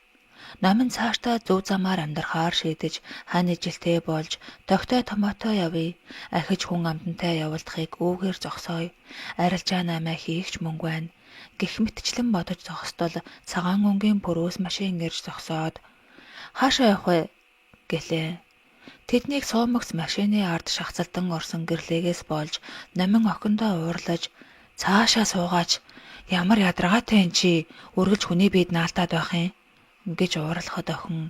Номин цаашдаа зөв замаар амьдрахаар шийдэж хань ижилтэй болж тогтой томоотой явъя. Ахиж хүн амтантай явуулдахыг үүгээр зогсооё. Арилжаа намаа хийгч мөнгө байна. Гэх мэтчлэн бодож зогсдол цагаан өнгийн пөрөөс машин ирж зогсоод "Хаашаа явах вэ?" гэлээ. Тэднийг суумагц машины ард шахацалдан орсон гэрлээгээс болж номин охиндоо уурлаж "Цаашаа суугаач. Ямар ядаргаатай энэ чи үргэлж хүний биед наалтаад байх юм" гэж уурлахад охин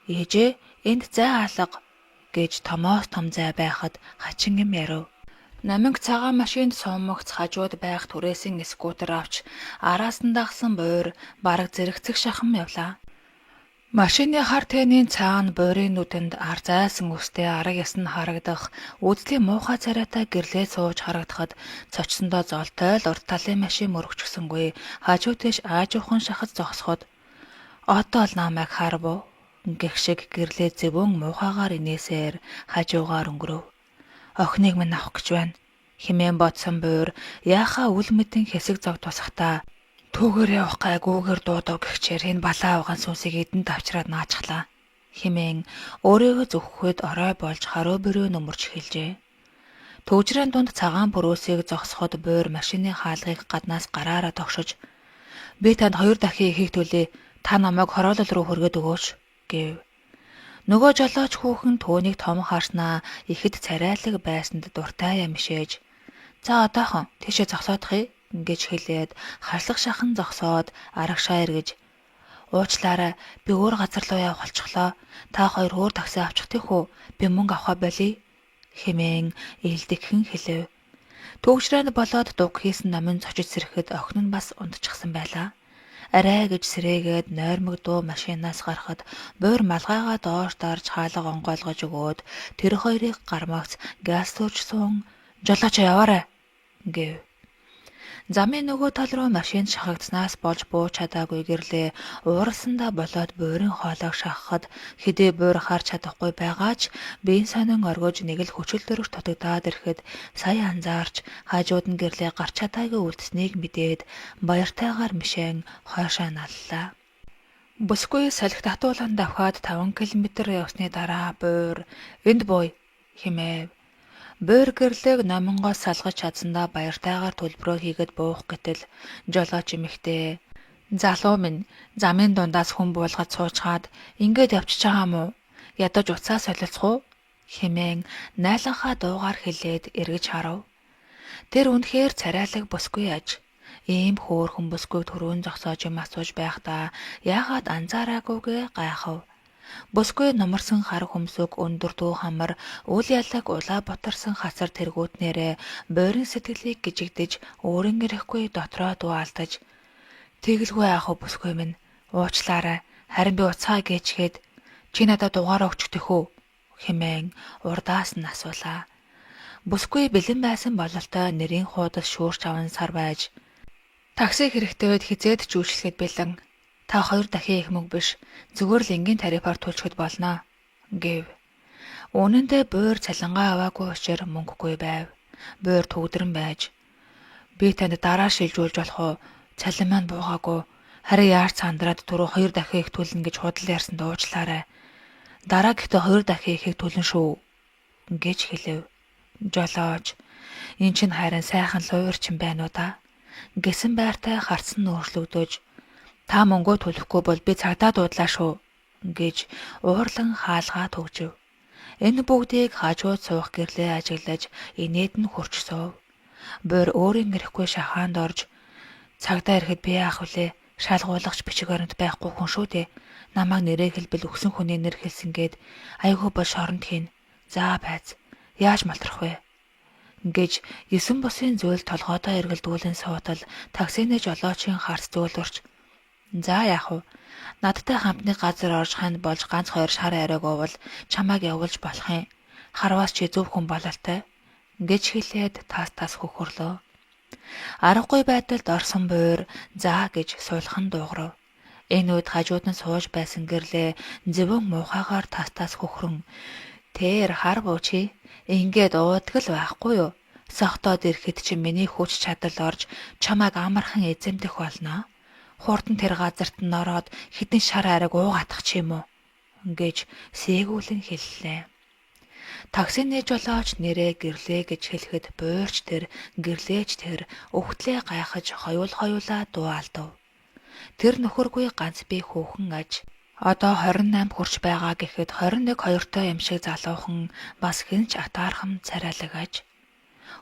"Ээжээ, энд зай алга" гэж томоос том зай байхад хачин юм ярив. Наминг цагаан машинд суумагц хажууд байх түрээсийн скутер авч араас нь дагсан буур бараг зэрэгцэх шахам явлаа. Машины хар тэний цаана буурын нүдэнд ар зайсан үстэй арга ясн харагдах үдлийн муухай царайтай гэрлээ сууж харагдахад цочсондоо золтой л урд талын машин мөрөгчсөнгүй хажууд дэш аажуухан шахаж зогсоход "Одоо л намайг хар буу" гэх шиг гэрлээ зэвүүн муухайгаар инээсээр хажуугаар өнгөрөв. "Охиныг минь авах гэж байна" хэмээн бодсон буур яахаа үл мэдэн хэсэг зог тусахтаа "Түүгээр явах гайгүйгээр дуудав" гэгчээр энэ балаа угаан сүнсийг эдэнд авчраад наачглаа хэмээн өөрийгөө зөвхөхөд орой болж харуу бөрөө нөмөрч эхэлжээ. Төвжрийн дунд цагаан пөрөөсийг зогсоход буур машины хаалгыг гаднаас гараараа тогшож "Би танд 2 дахин ихийг төлье. Та намайг хороолол руу хүргээд өгөөч" гэв. Нөгөө жолооч хүүхэн түүнийг том харснаа ихэд царайлаг байсанд дуртай ямшээж "За одоохон тийшээ зогсоодохъя" гэж хэлээд хашлах шахан зогсоод арагшаа эргэж "Уучлаарай, би өөр газар руу явах болчихлоо. Та хоёр өөр такси авчих тийхүү. Би мөнгө авахаа болъё" хэмээн илдэгхэн хэлэв. Төвчрээнд болоод дуг хийсэн номын цочиж сэрэхэд охин нь бас унтчихсан байлаа. Арай гэж сэрээгээд нойрмог дуу машинаас гарахад буур малгайгаа доош дарж хаалга онгойлгож өгөөд тэр хоёрыг гармагц газ төрж суун "Жолооч яваарай" гэв. Замын нөгөө тал руу машин шахагдсанаас болж бууж чадаагүй гэрлээ ууралсандаа болоод буурын хоолойг шахахад хэдий буур харж чадахгүй байгаа ч биеийн сонин оргиж нэг л хүчил төрөж тотогдоод ирэхэд сая анзаарч хажууд нь гэрлээ гарч чадаагүй үлдсэнийг мэдээд баяртайгаар мишэн хойшоо наллаа. Бүсгүй салхи татуулан давхаад 5 км явсны дараа буур "Энд бууя" хэмээв. Буур гэрлээг номингоос салгаж чадсандаа баяртайгаар төлбөрөө хийгээд буух гэтэл жолооч эмэгтэй "Залуу минь, замын дундаас хүн буулгад суучгаад ингээд явчих чагаа мó? Ядаж уцаа солилцох уу?" хэмээн найланхаа дуугаар хэлээд эргэж харав. Тэр үнэхээр царайлаг бүсгүй аж. Ийм хөөрхөн бүсгүй түрүүн зогсоож юм асууж байхдаа яагаад анзаараагүйгээ гайхав. Бүсгүй номорсон хар хөмсөг өндөр дүү хамар үл ялаг улаа ботарсан хасар тэргүүтнэрээ буурын сэтгэлийг гжигдэж өөрийн ирэхгүй дотроо дуу алдаж "Тэгэлгүй аах уу бүсгүй минь, уучлаарай. Харин би уцаа гээчгээд чи надад дугаараа өгчих тэхүү" хэмээн урдаас нь асуулаа. Бүсгүй бэлэн байсан бололтой нэрийн хуудас шүүрч аван сар байж "Такси хэрэгтэй үед хизээд ч үйлчлэхэд бэлэн" Та 2 дахин их мөнгө биш, зүгээр л энгийн тарифаар төлчөд болно гэв. Үнэн дээр буур цалингаа аваагүй учраас мөнгөгүй байв. Буур төгдрөн байж, би танд дараа шилжүүлж болох уу? Цалин маань буугаагүй. Харин яарч сандраад түрүү 2 дахин их төлнө гэж худал ярьсан дуучлаарай. Дараа гэхдээ 2 дахин ихийг төлнө шүү гэж хэлэв. Жолооч, эн чинь харин сайхан луурчин байна уу та? Гэсэн байртай харцсан нөөцлөгдөж, та мөнгөө төлөхгүй бол би цагдаа дуудлаа шүү гэж уурлан хаалгаа төгжив. Энэ бүгдийг хажууд суух гэрлээ ажиглаж инээд нь хурч суув. Буур өөрийн ирэхгүй шахаанд орж, цагдаа ирэхэд би яах вүлээ? Шалгуулагч бичиг баримт байхгүй хүн шүү дээ. Намайг нэрээ хэлбэл өгсөн хүний нэр хэлсэн гээд айгүй бол шоронд хийн. За байц. Яаж малтрах вэ? Гэж 9 бусын зүйл толгойдоо эргэлдүүлэн суудал таксины жолоочийн харц зөөлөрч. За яах вэ? Надтай хамтны газар орж ханд болж ганц 2 шар арайг уувал чамайг явуулж болох юм. Харваас чи зөв хүн бололтой гэж хэлээд тас хөхөрлөө. Аргагүй байдалд орсон буур за гэж суулхан дуугарав. Энэ үед хажууд нь сууж байсан гэрлээ зөвөн муухайгаар тас хөхрөн. Тэр хар буучи ингээд уудаг л байхгүй юу? Сохтоод ирэхэд чи миний хүч чадал орж чамайг амархан эзэмдэх болно. Хурдан тэр газарт нь ороод хідэн шар арайг уугаадах ч юм уу гэж сээгүүлэн хэллээ. Таксины жолооч нэрээ гэрлээ гэж хэлэхэд буурч тэр гэрлээч тэр өгтлээ гайхаж хоёулаа дуу алдав. Тэр нөхөргүй ганц би хүүхэн аж. Одоо 28 хүрч байгаа гэхэд 21 2-той юм шиг залуухан бас хинч атаархам царайлаг аж.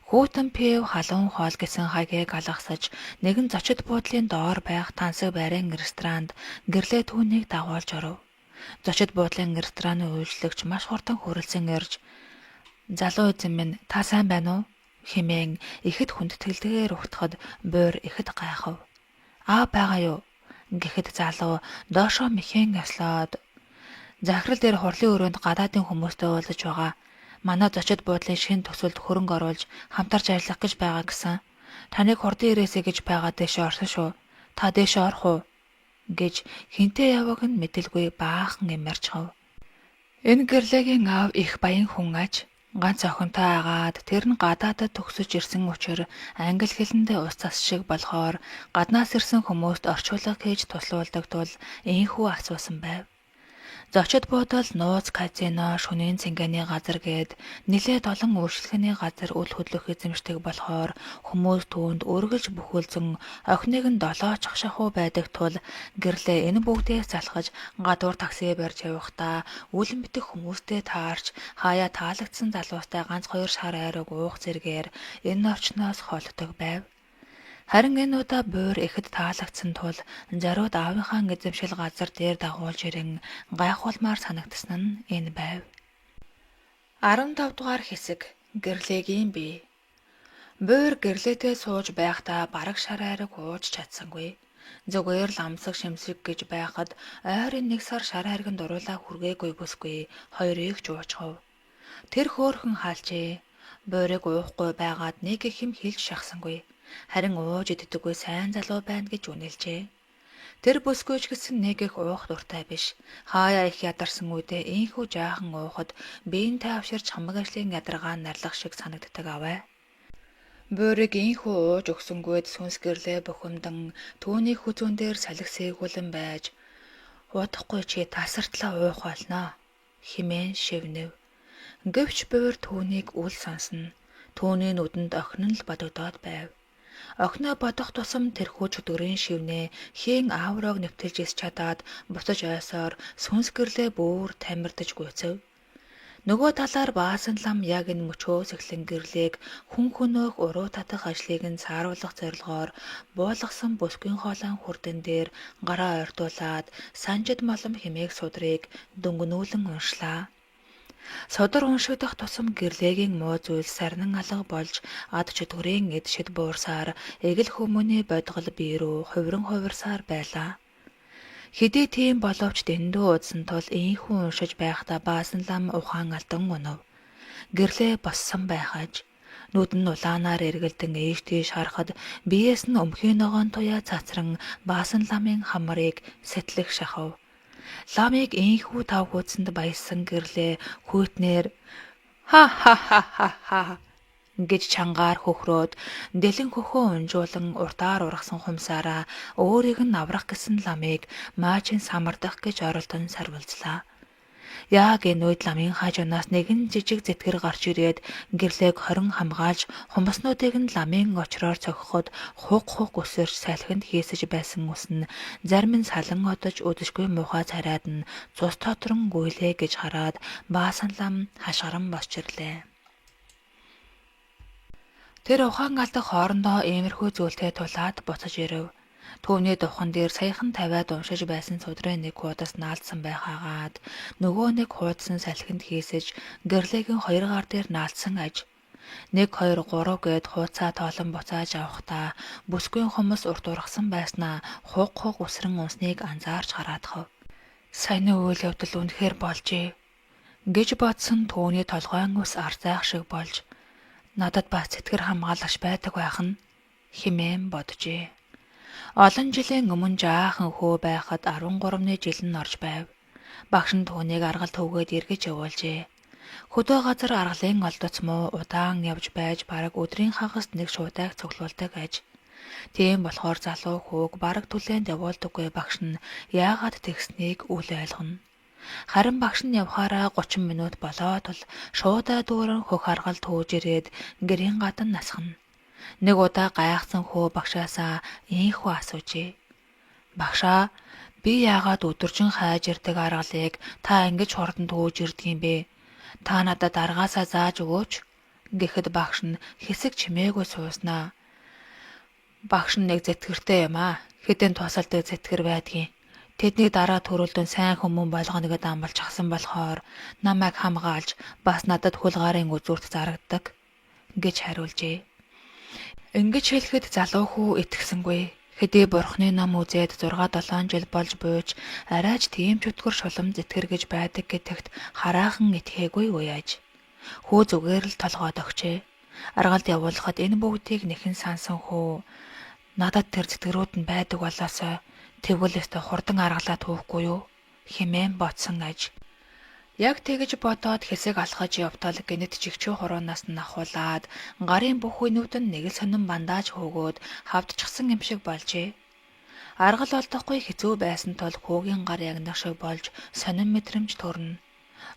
Хүүтэн пив халуун хоол гэсэн хагийг алгасаж нэгэн зочид буудлын доор байх тансаг байрын ресторанд гэрлээ түүнийг дагуулж оров. Зочид буудлын рестораны үйлчлэгч маш хурдан хүрэлцэн ирж "Залуу эзэн минь, та сайн байна уу?" хэмээн ихэд хүндэтгэлтэйгээр угтахад буур ихэд гайхав. "Аа байгаа юу?" гэхэд залуу доошоо мэхин яслаад захирал дээр хурлын өрөөнд гадаадын хүмүүстэй уулзаж байгаа. Манай зочид буудлын шинэ төсөлд хөрөнгө оруулж хамтарч ажиллах гэж байгаа гэсэн. Таныг хурдан ирээсэй гэж байгаа дэше орсон шүү. Та дэше орох уу? Гэж хинтээ яваг нь мэдэлгүй баахан ямарчхав. Энэ гэрлэгийн аав их баян хүн аж. Ганц охинтой агаад тэр нь гадаадад төгсөж ирсэн учраас англи хэлэндээ ус цас шиг болохоор гаднаас ирсэн хүмүүст орчуулга хийж туслуулдаг тул ийхүү асуусан байв. Зочид буудал, нууц казино, шөнийн цэнгэний газар гээд нэлээд олон үйлчлэгээний газар үл хөдлөх эзэмшдэг болохоор хүмүүс түүнд үргэлж бүхүүлзэн охиныг нь долооч шахуу байдаг тул гэрлээ энэ бүгдээс залхаж гадуур такси барьж явахдаа үлэн битэх хүмүүстэй таарч хаяа таалагдсан залуустай ганц 2 шар айраг уух зэргээр энэ орчноос холдог байв. Харин энэ удаа буур ихэд таалагдсан тул зариуд аавынхаа эзэмшил газар дээр дагуулж ирэн гайхуулмаар санагдсан нь энэ байв. 15 дугаар хэсэг гэрлээгийн бие. Буур гэрлээтэй сууж байхдаа бараг шар айраг ууж чадсангүй. Зүгээр л амсаг шимсэг гэж байхад ойрын 1 сар шар айрганд дуруулаа хүргээгүй бүсгүй хоёрыг жуучгав. Тэр хөөхөн хаалжээ. Буурыг уухгүй байгаад нэг их юм хэлж шахсангүй. Харин ууж иддэггүй сайн залуу байна гэж үнэлжээ. Тэр бүсгүйч гэсэн нэг их уух дуртай биш. Хаяа их ядарсан үедээ ийхүү жаахан уухад биентэй авширч хамаг ажлын ядаргаа нарлах шиг санагддаг аваа. Буурыг ийхүү ууж өгсөнгүйд сүнс гэрлээ бухимдан түүний хүзүүн дээр салхи сээгүүлэн байж "Удахгүй чи тасартлаа уух болно" хэмээн шивнэв. Гэвч буур түүнийг үл сонсно. Түүний нүдэнд охин нь л бодогдоод байв. Охиноо бодох тусам тэрхүү чөтгөрийн шивнээ хийн ааврог нэвтэлж ис чадаад буцаж ойсоор сүнс гэрлээ бүр тамирдаж гүйцэв. Нөгөө талаар баасан лам яг энэ мөчөөс эхлэн гэрлээг хүн хөнөөх уруу татах ажлыг нь сааруулах зорилгоор буулгасан бүсгүйн хоолойн хурдан дээр гараа ойртуулад санжид молом хэмээх судрыг дөнгөнүүлэн уншлаа. Содор уншигдах тусам гэрлээгийн муу зүйл сарнан алга болж ад чөтгөрийн эдшид буурсаар эгэл хүмүүний бодгол бие рүү хувирсаар байлаа. Хэдий тийм боловч дэндүү удсан тул ийхүү уншиж байхдаа баасан лам ухаан алдан унав. Гэрлээ боссон байхаж Нүд нь улаанаар эргэлдэн ээш тийш харахад биеэс нь өмхийн ногоон туяа цацран баасан ламын хамрыг сэтлэх шахав. Ламыг инхүү тав хуудсанд баясан гэрлээ хүйтнээр ха ха ха ха ха гэж чангаар хөхрөөд дэлэн хөхөө унжуулан уртаар ургасан хумсаараа өөрийг нь аврах гэсэн ламыг маачин самардах гэж оролдон сарвалжлаа. Яг энэ үед ламын хажуунаас нэгэн жижиг зэтгэр гарч ирээд гэрлээг хорин хамгаалж хумснуудыг нь ламын очроор цохиход хуг өсөрч салхинд хийсэж байсан ус нь зарим нь салан одож өдөшгүй муухай царайд нь цус тотрон гүйлээ гэж хараад баасан лам хашгиран босч ирлээ. Тэр ухаан алдах хоорондоо иймэрхүү зүйлтэй тулаад буцаж ирэв. Түүний духан дээр саяхан тавиад уншиж байсан судрын нэг хуудас наалдсан байхаагаад нөгөө нэг хуудсан салхинд хийсэж гэрлэгийн хоёр гар дээр наалдсан аж. 1 2 3 гэд хуудасаа тоолон буцааж авахдаа бүсгүй хүмүүс урт ургасан байснаа хуг усран унсныг анзаарч хараадхав. Саяны үйл явдал үнэхээр болжээ гэж бодсон түүний толгойн ус арзайх шиг болж надад бас сэтгэр хамгаалагч байдаг байх нь хэмээн боджээ. Олон жилийн өмнө жаахан хөө байхад 13-ны жил нь орж байв. Багш нь түүнийг аргал төвгөөд эргэж явуулжээ. Хөдөө газар аргалын олдоц муу удаан явж байж бараг өдрийн хагаст нэг шуудайг цуглуулдаг аж. Тийм болохоор залуу хүүг бараг түлээнд явуулдаггүй багш нь яагаад тэгснийг үл ойлгоно. Харин багш нь явхаараа 30 минут болоод л шуудаа дүүрэн хөх аргал төөж ирээд гэрийн гадна насхна. Нэг удаа гайхсан хөө багшаасаа ийхүү асуужээ. Багшаа, би яагаад өдөржин хайж ирдэг аргалыг та ингэж хурдан төөж ирдэг юм бэ? Та надад аргаасаа зааж өгөөч. Гэхэд багш нь хэсэг чимээгүй сууснаа. Багш нь нэг зэтгэртэй юм аа. Хэдэн тусалдаг зэтгэр байдгийг. Тэдний дараа төрөлдөн сайн хүмүүн болгоно гэд амлаж асан болохоор намайг хамгаалж бас надад хөл гарын үзүүрт зарагддаг гэж хариулжээ. Ингэж хэлэхэд залуу хүү итгэсэнгүй. Хэдий бурхны ном үзээд 6-7 жил болж бууж арайч тийм ч өтгөр шулам зэтгэр гэж байдаг гэдэгт хараахан итгээгүй уяаж. Хүү зүгээр л толгойд өгчээ. Аргалд явуулахад энэ бүгдийг нэхэн сансан хүү надад тэр зэтгэрүүд нь байдаг болоосоо тэгвэл өстө хурдан аргалаа туухгүй юу хэмээн бодсон аж. Яг тэгэж бодоод хэсэг алхаж явтал гэнэт жигчүү хуруунаас нь ахуулаад гарын бүх үнүүд нь нэг л сонин бандаж хөөгөөд хавдчихсан юм шиг болжээ. Аргал олдохгүй хэцүү байсан тул хүүгийн гар ягнах шиг болж сонин мэдрэмж төрнө.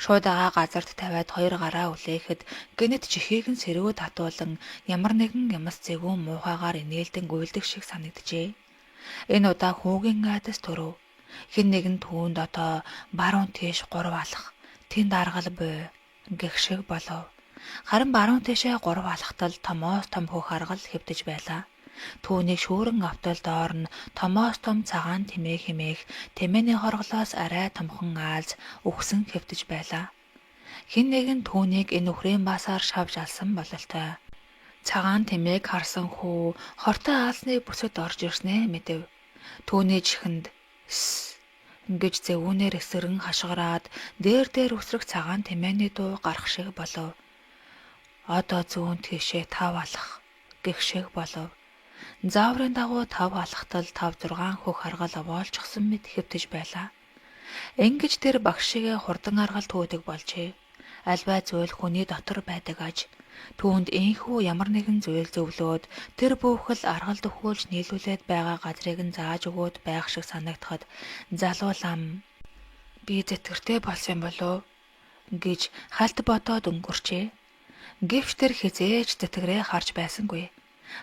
Шууд агаа газарт тавиад 2 гараа үлээхэд гэнэт чихийг нь сэргүү татуулан ямар нэгэн юмс зэвүүн муухайгаар инээлдэн гуйлдаг шиг санагджээ. Энэ удаа хүүгийн айдас төрөв. Хэн нэгэн түүнд одоо баруун тийш 3 алах, тэнд аргал буй гэх шиг болов. Харин баруун тийшээ 3 алхтал томоос том хөх аргал хэвтэж байлаа. Түүнийг шүүрэн автал доор нь томоос том цагаан тэмээ хэмээх тэмээний хорголоос арай томхон аалз үхсэн хэвтэж байлаа. Хэн нэгэн түүнийг энэ үхрийн басаар шавж алсан бололтой. Цагаан тэмээг харсан хүү хортой аалсны бүсэд орж ирснээ мэдэв. Түүний чихэнд гэж зэвүүнээр эсэрэн хашгираад дээр үсрэх цагаан тэмээний дуу гарах шиг болов. Одоо зүүн тийшээ 5 алах гэх шиг болов. Зааврын дагуу 5 алхтал 5-6 хөх аргал овоолчихсон мэт хэвтэж байлаа. Ингэж тэр багш шигээ хурдан аргал төөдөг болжээ. Альбай зүйл хүний дотор байдаг аж. Түүнд инхүү ямар нэгэн зүйл зөвлөөд тэр бүхэл аргал дөхүүлж нийлүүлээд байгаа газрыг нь зааж өгөөд байх шиг санагдахад залуу лам би зэтгэртэй болсон болов гэж халт бодоод өнгөрчээ. Гэвч тэр хизээж зэтгэрээ харж байсангүй.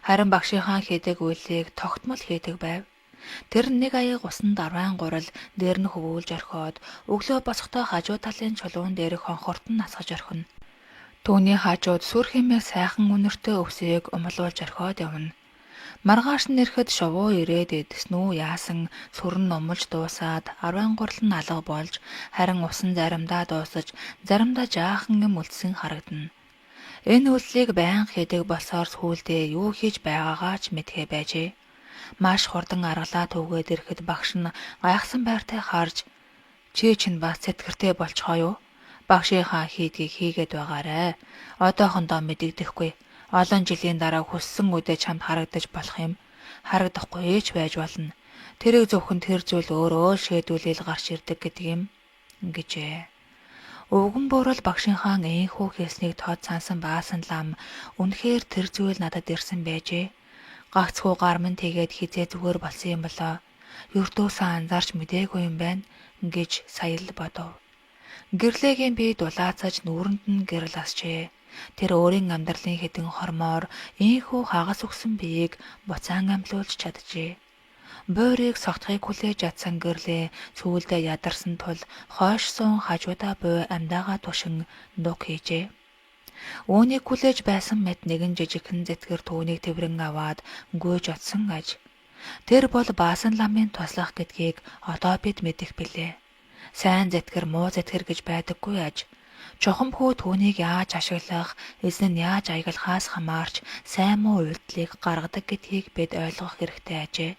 Харин багшийнхаа хийдэг үйлийг тогтмол хийдэг байв. Тэр нэг аяг усанд 10 гурал дээр нь хөвүүлж орхиод өглөө босохдоо хажуу талын чулуун дээрх хонхорт нь насгаж орхино. Түүний хажууд сүр хэмээх сайхан үнэртэй өвсөйг умлуулж орхиод явна. Маргааш нь ирэхэд шовуу ирээд идэснүү яасан сүр нь умлж дуусаад 10 гурал нь алга болж харин усан заримдаа дуусаж заримдаа жаахан юм үлдсэн харагдана. Энэ үйлслийг байнга хийдэг болсоор сүүлдээ юу хийж байгаагаа ч мэдхээ байжээ. Маш хурдан аргалаа төвгээд ирэхэд багш нь гайхсан байртай харж чи чинь бас сэтгэртэй болчихоо юу? Багшийнхаа хийдгийг хийгээд байгаарэ. Одоохондоо мэдэгдэхгүй. Олон жилийн дараа хүссэн үедээ чамд харагдаж болох юм. Харагдахгүй ээч байж болно. Тэрийг зөвхөн тэр зүйл өөрөө шийдвүлэл гарч ирдэг гэдэг юм гэжээ. Өвгөн буурал багшийнхаа энхүү хэлснийг тод сансан баасан лам үнэхээр тэр зүйл надад ирсэн байжээ. Гагцхүү гар минь тэгээд хизээ зүгээр болсон юм болоо. Юрдөөсөө анзаарч мдээгүй юм байна гэж сая л бодов. Гэрлээгийн би дулаацаж нүүрэнд нь гэрэл асчээ. Тэр өөрийн амьдралын хэдэн хормоор ийхүү хагас өгсөн биеийг буцаан амьлуулж чаджээ. Буйрыг согтхыг хүлээж чадсан гэрлээ сүүлдээ ядарсан тул хойшсон хажуудаа буй амьдаага тушин дуг хийжээ. Үүнийг хүлээж байсан мэт нэгэн жижигхэн зэтгэр түүнийг тэврэн аваад гүйж отсон аж. Тэр бол баасан ламын туслах гэдгийг одоо бид мэдэх билээ. Сайн зэтгэр муу зэтгэр гэж байдаггүй аж. Чухамхүү түүнийг яаж ашиглах, эзэн нь яаж аягалахаас хамаарч сайн муу үйлдэлийг гаргадаг гэдгийг бид ойлгох хэрэгтэй ажээ.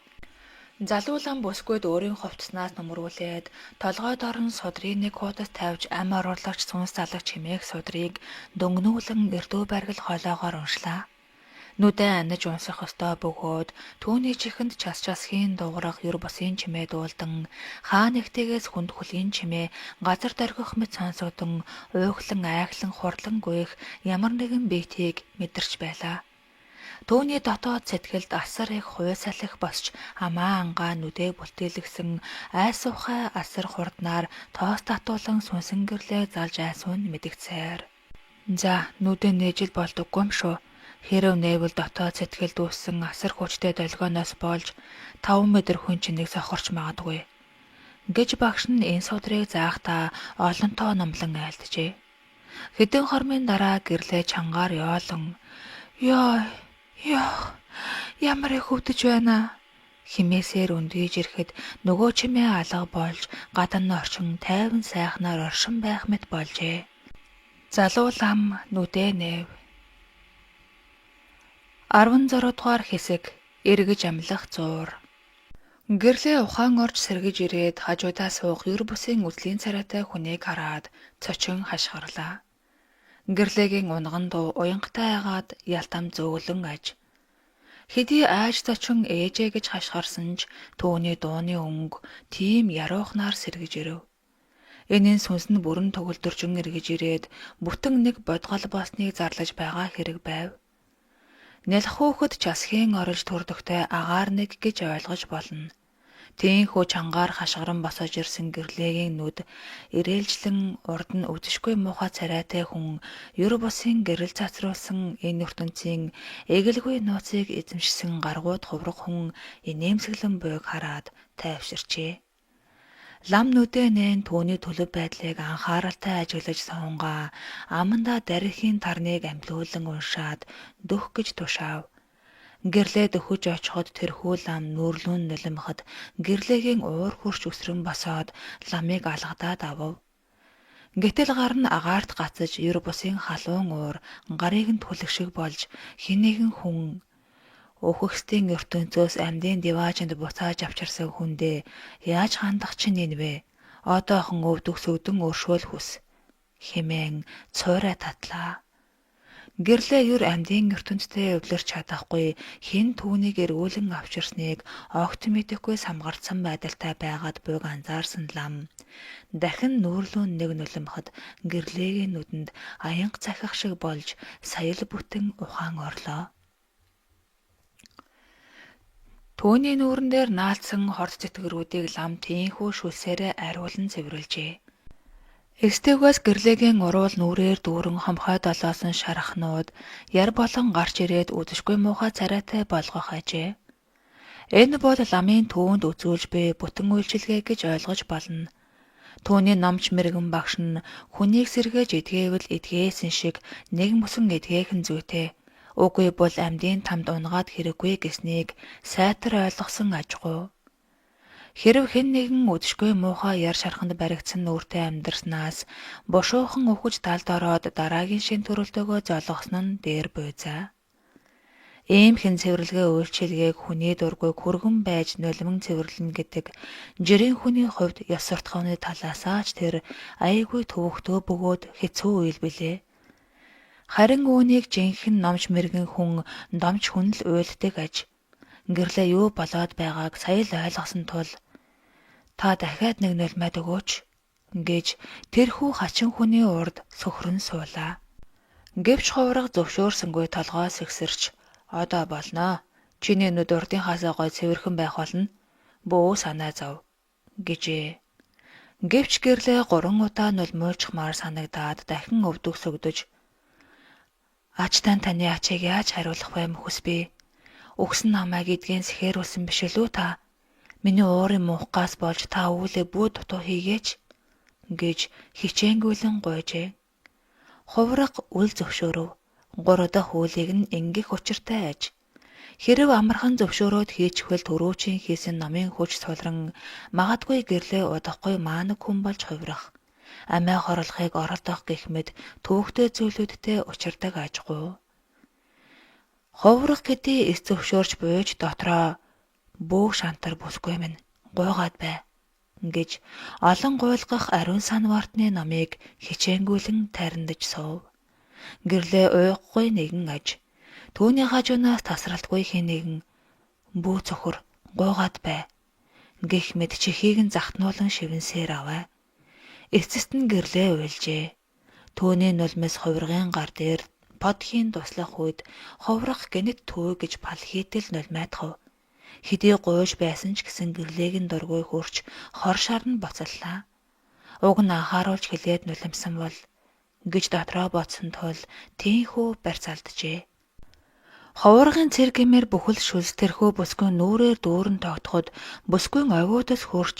Залуу лам бүсгүйд өөрийн хувцснаас нөмрүүлээд толгойд орон судрын нэг хуудас тавьж ам оруулагч сүнс залагч хэмээх судрыг дөнгнүүлэн эрдүү баргал хоолоогоор уншлаа. Нүдэ аниж унсах ёстой бөгөөд түүний чихэнд час часхийн дуурах юр бусын чимээ дуулдан хаа нэгтээс хүнд хүлийн чимээ газар дөргих мэт сонсогдон уйхлан айхлан хурдлан гуйх ямар нэгэн биетийг мэдэрч байлаа. Төвний дотоод сэтгэлд асар их хуйсалах босч амаа ангаа нүдэ бүлтээлгсэн айсуухай асар хурднаар тоос татуулан сүнсэн гэрлээ залж айсуун мэдгцээр. За нүдэ нээжил болдоггүй юм шүү. Хэрэв нээвэл дотоод сэтгэлд үүссэн асар хүчтэй долгионоос болж 5 метр хүн чинийг сохорч магадгүй. Гэж багш нь энэ судрыг заахдаа олонтоо номлон айлтжээ. Хэдэн хормын дараа гэрлээ чангаар ёолон Яах, ямар их өвдөж байна. Химээсээр өндгийж ирэхэд нөгөө чимээ алга болж гадна нь орчин тайван сайхнаар оршин байх мэт болжээ. Залуу лам нүдэ нээв. 16 дугаар хэсэг эргэж амлах зуур. Гэрлээ ухаан орж сэргэж ирээд хажуудаа суух юр бусын үзлийн царайтай хүнийг хараад цочин хашгирлаа. Гэрлээгийн унган дуу уянгатай айгаад ялтам зөөлөн аж. Хэдий айж зочин ээжээ гэж хашгирсан ч түүний дууны өнгө тийм яруухнаар сэргэж ирэв. Энийн сүнс нь бүрэн төгөлдөржин эргэж ирээд бүтэн нэг бодгол болсныг зарлаж байгаа хэрэг байв. Нялх хөөхд часхийн орж төрдөгтэй агаар нэг гэж ойлгож болно. Тээнхүү чангаар хашгиран босож ирсэн гэрлээгийн нүд ирээлжлэн урд нь үдэшгүй муухай царайтай хүн юр бусын гэрэл цацруулсан энэ ертөнцийн эгэлгүй нууцыг эзэмшсэн гаргууд хувраг хүн инээмсэглэн буйг хараад тайвширчээ. Лам нүдэ нээн түүний төлөв байдлыг анхааралтай ажиглаж сонгоо аманда дарихийн тарныг амлиулан уншаад дөх гэж тушаав. Гэрлээ дөхөж очиход тэрхүү лам нүүрлүүн нулимхад гэрлээгийн уур хурч өсрөн босоод ламыг алгадаад авав. Гэтэл гар нь агаарт гацаж юр бусын халуун уур гарыг нь түлэг шиг болж хэн нэгэн хүн өөхөксдийн ертөнцөөс амьдын диваажинд буцааж авчирсан хүндээ яаж хандах чинь энэ вэ? Одоохон өвдөх сүгдэн өршөөл хүс хэмээн цуурай татлаа. Гэрлээ юр амьдын ертөнцтэй өвлөрч чадахгүй хэн түүнийг эргүүлэн авчирсныг огт мэдэхгүй самгардсан байдалтай байгаад буйг анзаарсан лам дахин нүүрлүүн нэг нулимхад гэрлээгийн нүдэнд аянга цахих шиг болж саял бүтэн ухаан орлоо. Түүний нүүрэн дээр наалдсан хорд зэтгэрүүдийг лам тийхүү шүлсээрээ ариулан цэвэрлжээ. Экстэгээс гэрлээгийн уруул нүрээр дүүрэн хомхой долоосон шарахнууд яр болон гарч ирээд үдэшгүй муухай царайтай болгох ажээ. Энэ бол ламын түүнд үзүүлж буй бүтэн үйлчилгээ гэж ойлгож болно. Түүний номч мэрэгэн багш нь хүнийг сэргээж эдгээвэл эдгээсэн шиг нэг мөсөн эдгээхэн зүйтэй. Үгүй бол амьдын тамд унгаад хэрэггүй гэснийг сайтар ойлгосон ажгүй. Хэрэв хэн нэгэн үдэшгүй муухай яр шарханд баригдсан нүртэй амьдрснаас бушуухан өвхөж талд ороод дараагийн шин төрөлтөөгөө золгосон нь дээр буйзаа. Ийм хэн цэвэрлэгээ үйлчилгээг хүний дургүй хүргэн байж нулиман цэвэрлэнэ гэдэг жирийн хүний хувьд ёс суртахууны талаасаа ч тэр аяйгүй төвөгтөө бөгөөд хэцүү үйл билээ. Харин үүнийг жинхэнэ номч мэргэн хүн домч хүн л уйлдаг аж. Гэрлээ юу болоод байгааг сая л ойлгосон тул та дахиад нэг нулимаад өгөөч гэж тэрхүү хачин хүний урд сөхрөн суулаа. Гэвч хувраг зөвшөөрсөнгүй толгоос ихсэрч одоо болноо. Чиний нүд урдынхаасаа гой цэвэрхэн байх болно. Бөө санаа зов гэжээ. Гэвч гэрлээ 3 удаа нулимуулчмаар санагдаад дахин өвдөх сүгдэж Ачтан таны ачийг яаж хариулах вэ мөхөс би? Өгсөн намайг эдгэн сэхэрүүлсэн биш үү та? Миний уурын муухгаас болж та өвлөө бүү дутуу хийгээч гэж хичээнгүйлэн гуйжээ. Хувраг үл зөвшөөрөв. 3 дахь үүлийг нь ингэх учиртай аж. Хэрв амархан зөвшөөрөөд хийчихвэл төрөөчийн хийсэн номын хүч сулран магадгүй гэрлээ удахгүй маанаг хүн болж хувирах. Амиа хорлохыг оролдох гэх мэт төвөгтэй зүйлүүдтэй учирдаг ажгүй. Хувраг гэдээ эс зөвшөөрч бууж дотроо бөөх шантар бүсгүй минь гуйгаад бай гэж олон гуйлгах ариун санвартны номыг хичээнгүйлэн тарниж суув. Гэрлээ уйггүй нэгэн аж. Түүний хажуунаас тасралтгүй хинэгэн бүү цөхөр гуйгаад бай гэх мэт чихийг нь захтнуулан шивнсээр аваа. Эцэст нь гэрлээ уйлжээ. Түүний нулимс хувиргын гар дээр подхийн туслах үед хуврах гэнэт төө гэж пал хийтэл нулимайтхав. Хэдий гуйж байсан ч гэсэн гэрлээг нь дургүй хөрч хор шар нь боцоллаа. Уг нь анхааруулж хэлээд нулимсан бол гэж дотроо бодсон тул тийхүү барьцаалджээ. Хуврагын цэргэмээр бүхэл шүлс тэрхүү бүсгүй нүрээр дүүрэн тогтоход бүсгүй овиудас хөрч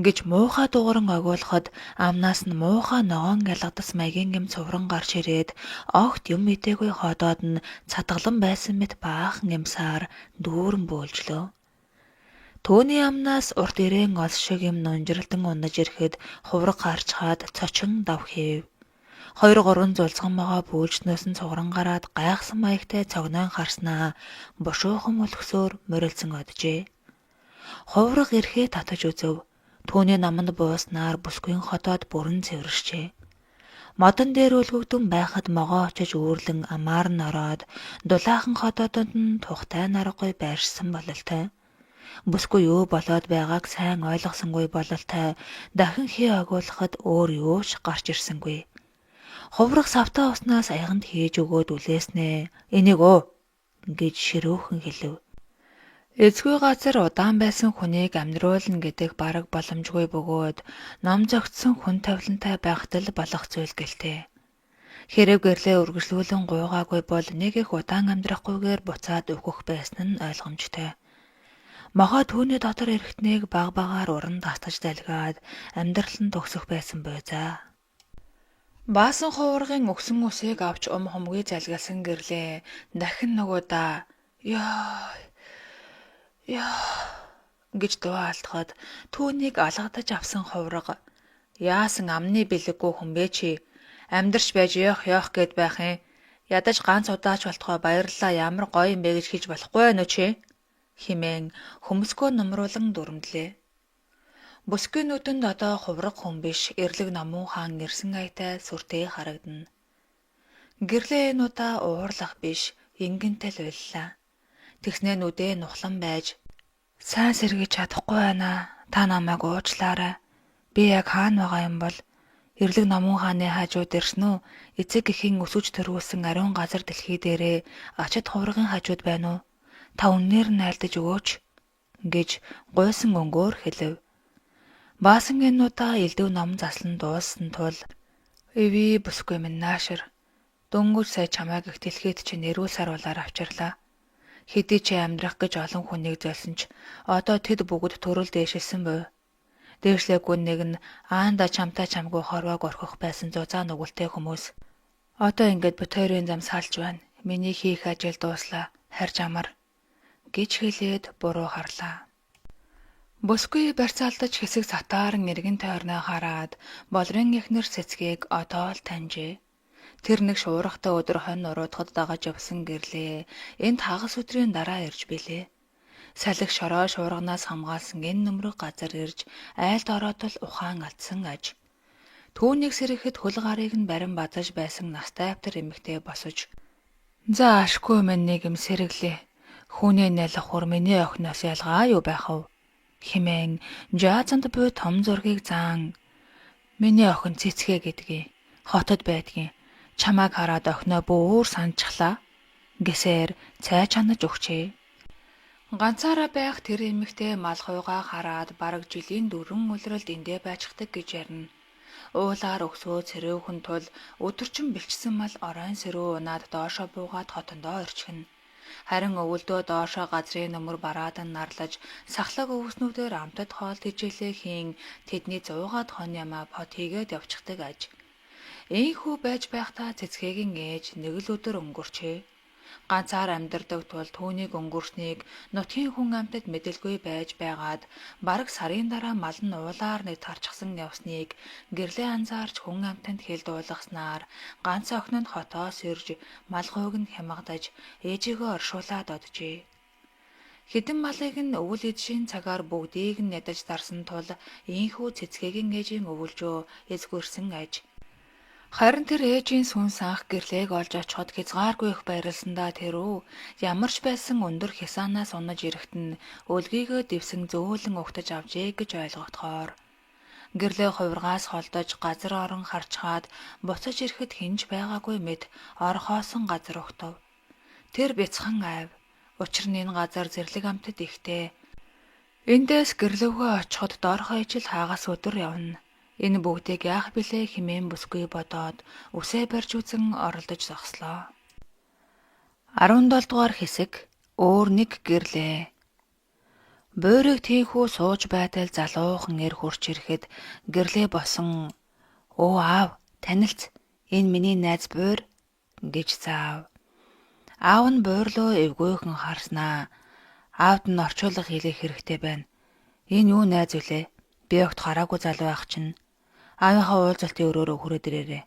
гэж муухай дууран огиулахад амнаас нь муухай ногоон ялгадас маягийн юм цувран гарч ирээд огт юм идээгүй ходоод нь цатгалан байсан мэт баахан юмсаар дүүрэн бөөлжлөө. Төөний амнаас урт ирээн ос шиг юм нунжралдан унаж ирэхэд хувраг гарч хаад цочин дав хийв. 2-3 зулцган байгаа бүүлжнөөс нь цугран гараад гайхсан маягтай цогноон харснаа бушуухан өлгсөөр морилсон оджээ. Хувраг ирэхээ татаж үзв. Түүний наманд бууснаар бүсгүйн хотоод бүрэн цэвэршжээ. Модон дээр үлгэгдэн байхад могоо очиж үүрлэн амаар нь ороод дулаахан хотоодод нь тухтай наргагүй байршсан бололтой. Бүсгүй юу болоод байгааг сайн ойлгосонгүй бололтой дахин хий огуулахад өөр юу ч гарч ирсэнгүй. Хувраг савтаа уснаас аяганд хийж өгөөд үлээснэ. Энийг өө гэж ширүүхэн хэлв. Эзгүй газар удаан байсан хүнийг амьдруулна гэдэг бараг боломжгүй бөгөөд ном зөгцсөн хүн тавилантай байхад л болох зүйл гэлтэй. Хэрэг гэрлээ үргэлжлүүлэн гуйгаагүй бол нэг их удаан амьдрахгүйгээр буцаад өвгөх байсан нь ойлгомжтой. Могоо түүний дотор эрэхтнийг баг багаар уран татаж далгаад амьдрал нь төгсөх байсан буйзаа. Баасан хуврагын өгсөн үсийг авч хумгүй залгалсан гэрлээ дахин нөгөөдаа яа гэж дуу алдахад түүнийг алгадаж авсан хувраг яасан амны бэлэггүй хүн бэ чи амьдарч байж ёох гэд байх юм ядаж ганц удаач болтгоо баярлалаа ямар гоё юм бэ гэж хэлж болохгүй байна уу чи химэн хөмсгөө нумруулан дүрмдлээ. Бүсгүй нүдэнд одоо хувраг хүн биш эрлэг намун хаан ирсэн айтай сүртэй харагдана. Гэрлээ энэ удаа уурлах биш ингэнтэй л байлаа. Тэгснээ нүдээ нухлан байж сайн сэргийж чадахгүй байна. Та намайг уучлаарай. Би яг хаана байгаа юм бол эрлэг намун хааны хажууд ирсэн үү? Эцэг эхийн өсөж төрүүлсэн ариун газар дэлхий дээрээ ачид хуврагын хажууд байна уу? Та үннээр нь айлдаж өгөөч гэж гуйсан өнгөөр хэлв. Баасан энэ удаа элдв ном заслан дууссан тул эви бүсгүй минь наашир дөнгөж сая чамайг их дэлхийд чи нэрүүл саруулаар авчирлаа. Хэдий чи амьдрах гэж олон хүнийг золсон ч одоо тэд бүгд төрөл дээшилсэн буй. Дээшлээгүй нэг нь аанда чамтай чамгүй хорвоог орхих байсан зузаан нүгэлтэй хүмүүс. Одоо ингээд бүтээрийн зам салж байна. Миний хийх ажил дууслаа. Харж амар гэж хэлээд буруу харлаа. Бүсгүй барьцаалдаж хэсэг сатаарн эргэн тойрноо хараад болрын эхнэр цэцгийг одоо л таньжээ. Тэр нэг шуургатай өдөр хонь уруудахад дагаж явсан гэрлээ. Энд хагас өдрийн дараа ирж билээ. Салхи шороо шуурганаас хамгаалсан энэ нөмрөг газар ирж айлд ороод л ухаан алдсан аж. Түүнийг сэрэхэд хөл гарыг нь барин базаж байсан настай автар эмэгтэй босож "За ашгүй минь нэг юм сэрэглээ. Хүүний нялхуур миний охиноос ялгаа юу байх вэ?" хэмээн жаазанд буй том зургийг заан "Миний охин цэцгээ гэдгийг хотод байдгийн. Чамайг хараад охиноо бүр санджглаа" гэсээр цай чанаж өгчээ. Ганцаараа байх тэр эмэгтэй малхуйгаа хараад бараг жилийн 4 улиралд эндээ байцдаг гэж ярина. Уулаар өксөө цэрүүхэн тул өдөржин бэлчсэн мал оройн сэрүү унаад доошоо буугаад хотондоо орчихно. Харин өвөлдөө доошоо газрын нөмөр бараадан нарлаж сахлаг өвснүүдээр амтад хоол тэжээлээ хийн тэдний 100-аад хон ямаа бот хийгээд явчихдаг аж. Ийхүү байж байхдаа цэцгээгийн ээж нэг л өдөр өнгөрчээ. Ганцаар амьдардаг тул түүнийг өнгөрснийг нутгийн хүн амтад мэдэлгүй байж байгаад бараг сарын дараа мал нь уулаар нэг тарчсан явсныг гэрлээ анзаарч хүн амтанд хэлдуулгаснаар ганц охин нь хотоос ирж малгүйг нь хямгадаж ээжийгөө оршуулад оджээ. Хэдэн малыг нь өвөл эдшийн цагаар бүгдийг нь ядаж дарсан тул ийхүү цэцгээгийн ээжийн өвөлжөө эзгүрсэн аж. Харин тэр ээжийн сүнс анх гэрлээг олж очиход хязгааргүй их баярлсандаа тэрөө ямар ч байсан өндөр хясаанаас унаж ирэхэд нь өлгийгөө дэвсэн зөөлөн угтаж авжээ гэж ойлгохдохоор гэрлээ хувиргаас холдож газар орон харчхаад буцаж ирэхэд хинж байгаагүй мэд орхоосон газар угтав. Тэр бяцхан айв. Учир нь энэ газар зэрлэг амтд ихтэй. Эндээс гэрлэвгөө очиход доорхоо ижил хаагас өдөр явна. Энэ бүгдийг яах билээ хэмээн бүсгүй бодоод үсээ барьж үзэн оролдож зогслоо. 17 дугаар хэсэг өөр нэг гэрлээ. Буйрыг тийхүү сууж байтал залуухан эр хурч ирэхэд гэрлээ босон "Өө аав, танилц. Энэ миний найз Буйр" гэж заав. Аав нь Буйрлоо эвгүйхэн харснаа. Аавд нь орчуулга хийх хэрэгтэй байна. "Энэ юу найз үлээ? Би огт хараагүй залуу ах чинь. Аавынхаа уулзалтын өрөөрөө хүрээд ирээрээ"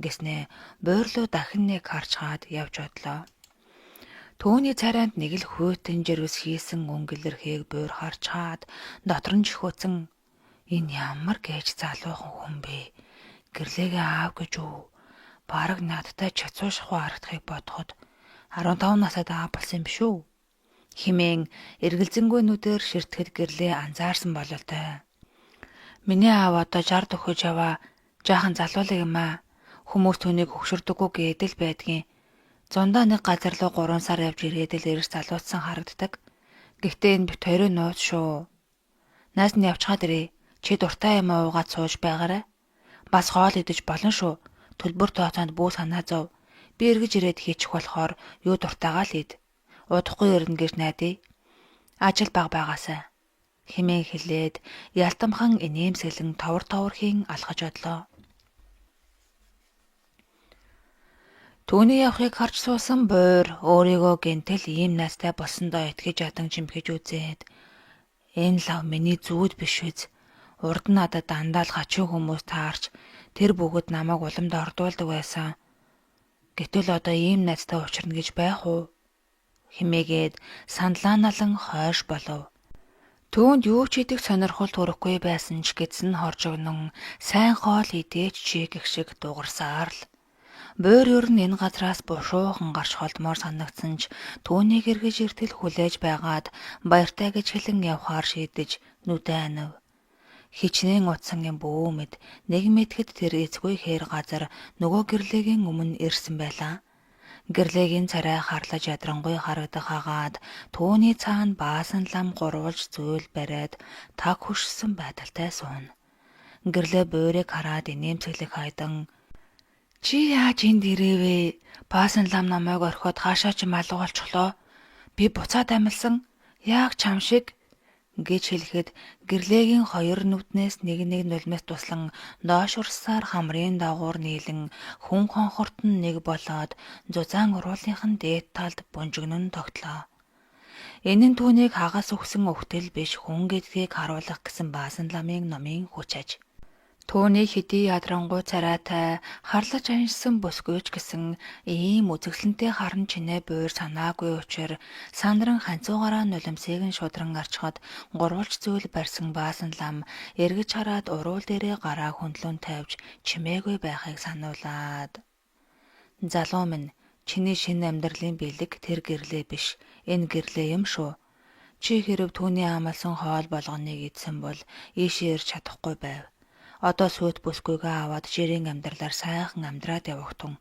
гэснээ Буйрлоо дахин нэг харчгаад явж одлоо. Түүний царайнд нэг л хүйтэн жирвс хийсэн өнгөлөрхийг Буйр харчгаад дотор нь жихөөцөн "Энэ ямар гэж залуухан хүн бэ? Гэрлээгээ аав гэж үү? Бараг надтай чацуу шахуу харагдахыг бодоход 15 насад аав болсон юм биш үү?" хэмээн эргэлзэнгүй нүдээр ширтгэд гэрлээ анзаарсан бололтой. "Миний аав одоо 60 дөхөж яваа жаахан залуулаг юм аа. Хүмүүс түүнийг хөксөрдөггүй гэдэл байдгийн. Зундаа нэг газар руу 3 сар явж ирээд л эрс залуутсан харагддаг. Гэхдээ энэ бит хоёрын нууц шүү. Наас нь явчихад ирээ. Чи дуртай юм уугаад сууж байгаарай. Бас хоол идэж болно шүү. Төлбөр тооцоонд бүү санаа зов. Би эргэж ирээд хийчих болохоор юу дуртайгаа л ид. Удахгүй ирнэ гэж найдаа. Ажил баг байгаасай" хэмээн хэлээд ялтамхан инээмсэглэн товор хийн алхаж одлоо. Түүний явахыг харж суусан Буйр өөрийгөө гэнтэл ийм найстай болсондоо итгэж ядан чимхэж үзээд "Энэ лав миний зүүд биш үз. Урд нь надад дандаа л хачиг хүмүүс таарч тэр бүгд намайг уламд ордуулдаг байсан. Гэтэл одоо ийм найстай учрна гэж байх уу?" хэмээгээд сандлааналан хойш болов. Түүнд юу ч идэх сонирхол төрөхгүй байсан ч гэдсэн хоржогнон сайн хоол идээч чи гэх шиг дугарсаар л. Буйр ер нь энэ газраас бушуухан гарч холдмоор санагдсан ч түүнийг эргэж иртэл хүлээж байгаад баяртай гэж хэлэн явхаар шийдэж нүдэ анив. Хичнээн утсан юм бөөмөд нэг мэтгэд тэр эзгүй хээр газар нөгөө гэрлээгийн өмнө ирсэн байлаа. Гэрлээгийн царай харлаж ядрангуй харагдах хагаад түүний цаана баасан лам гурвалж зөөл бариад таг хөшсөн байдалтай сууна. Гэрлээ Буйрыг хараад инээмсэглэх хайдан "Чи яаж энд ирэвэ? Баасан лам намайг орхиод хаашаа ч малгуулчихлоо. Би буцаад амилсан. Яг чам шиг" гэж хэлэхэд гэрлээгийн хоёр нүднээс нэг нулимс туслан доош урсаар хамрын дагуур нийлэн хүн хонхорт нь нэг болоод зузаан уруулынх нь дээд талд бунжигнон тогтлоо. Энэ нь түүнийг хагас өгсөн өвтөл биш хүн гэдгийг харуулах гэсэн баасан ламын номын хүч аж. Түүний хэдий ядрангуй царайтай харлаж аншсан бүсгүйч гэсэн ийм үзэсгэлэнтэй харан чинээ буур санаагүй учраа сандран ханцуугаараа нулимсыг нь шудран арчхад гурвалж зүйл барьсан баасан лам эргэж хараад уруул дээрээ гараа хөндлөн тавьж чимээгүй байхыг сануулад. Залуу минь, чиний шинэ амьдралын бэлэг тэр гэрлээ биш. Энэ гэрлээ юм шүү. Чи хэрв түүний амласан хоол болгоныг идсэн бол ийшээ ирж чадахгүй байв. Одоо сүйт бүсгүйгээ аваад жирийн амьдралаар сайхан амьдраад явах тун.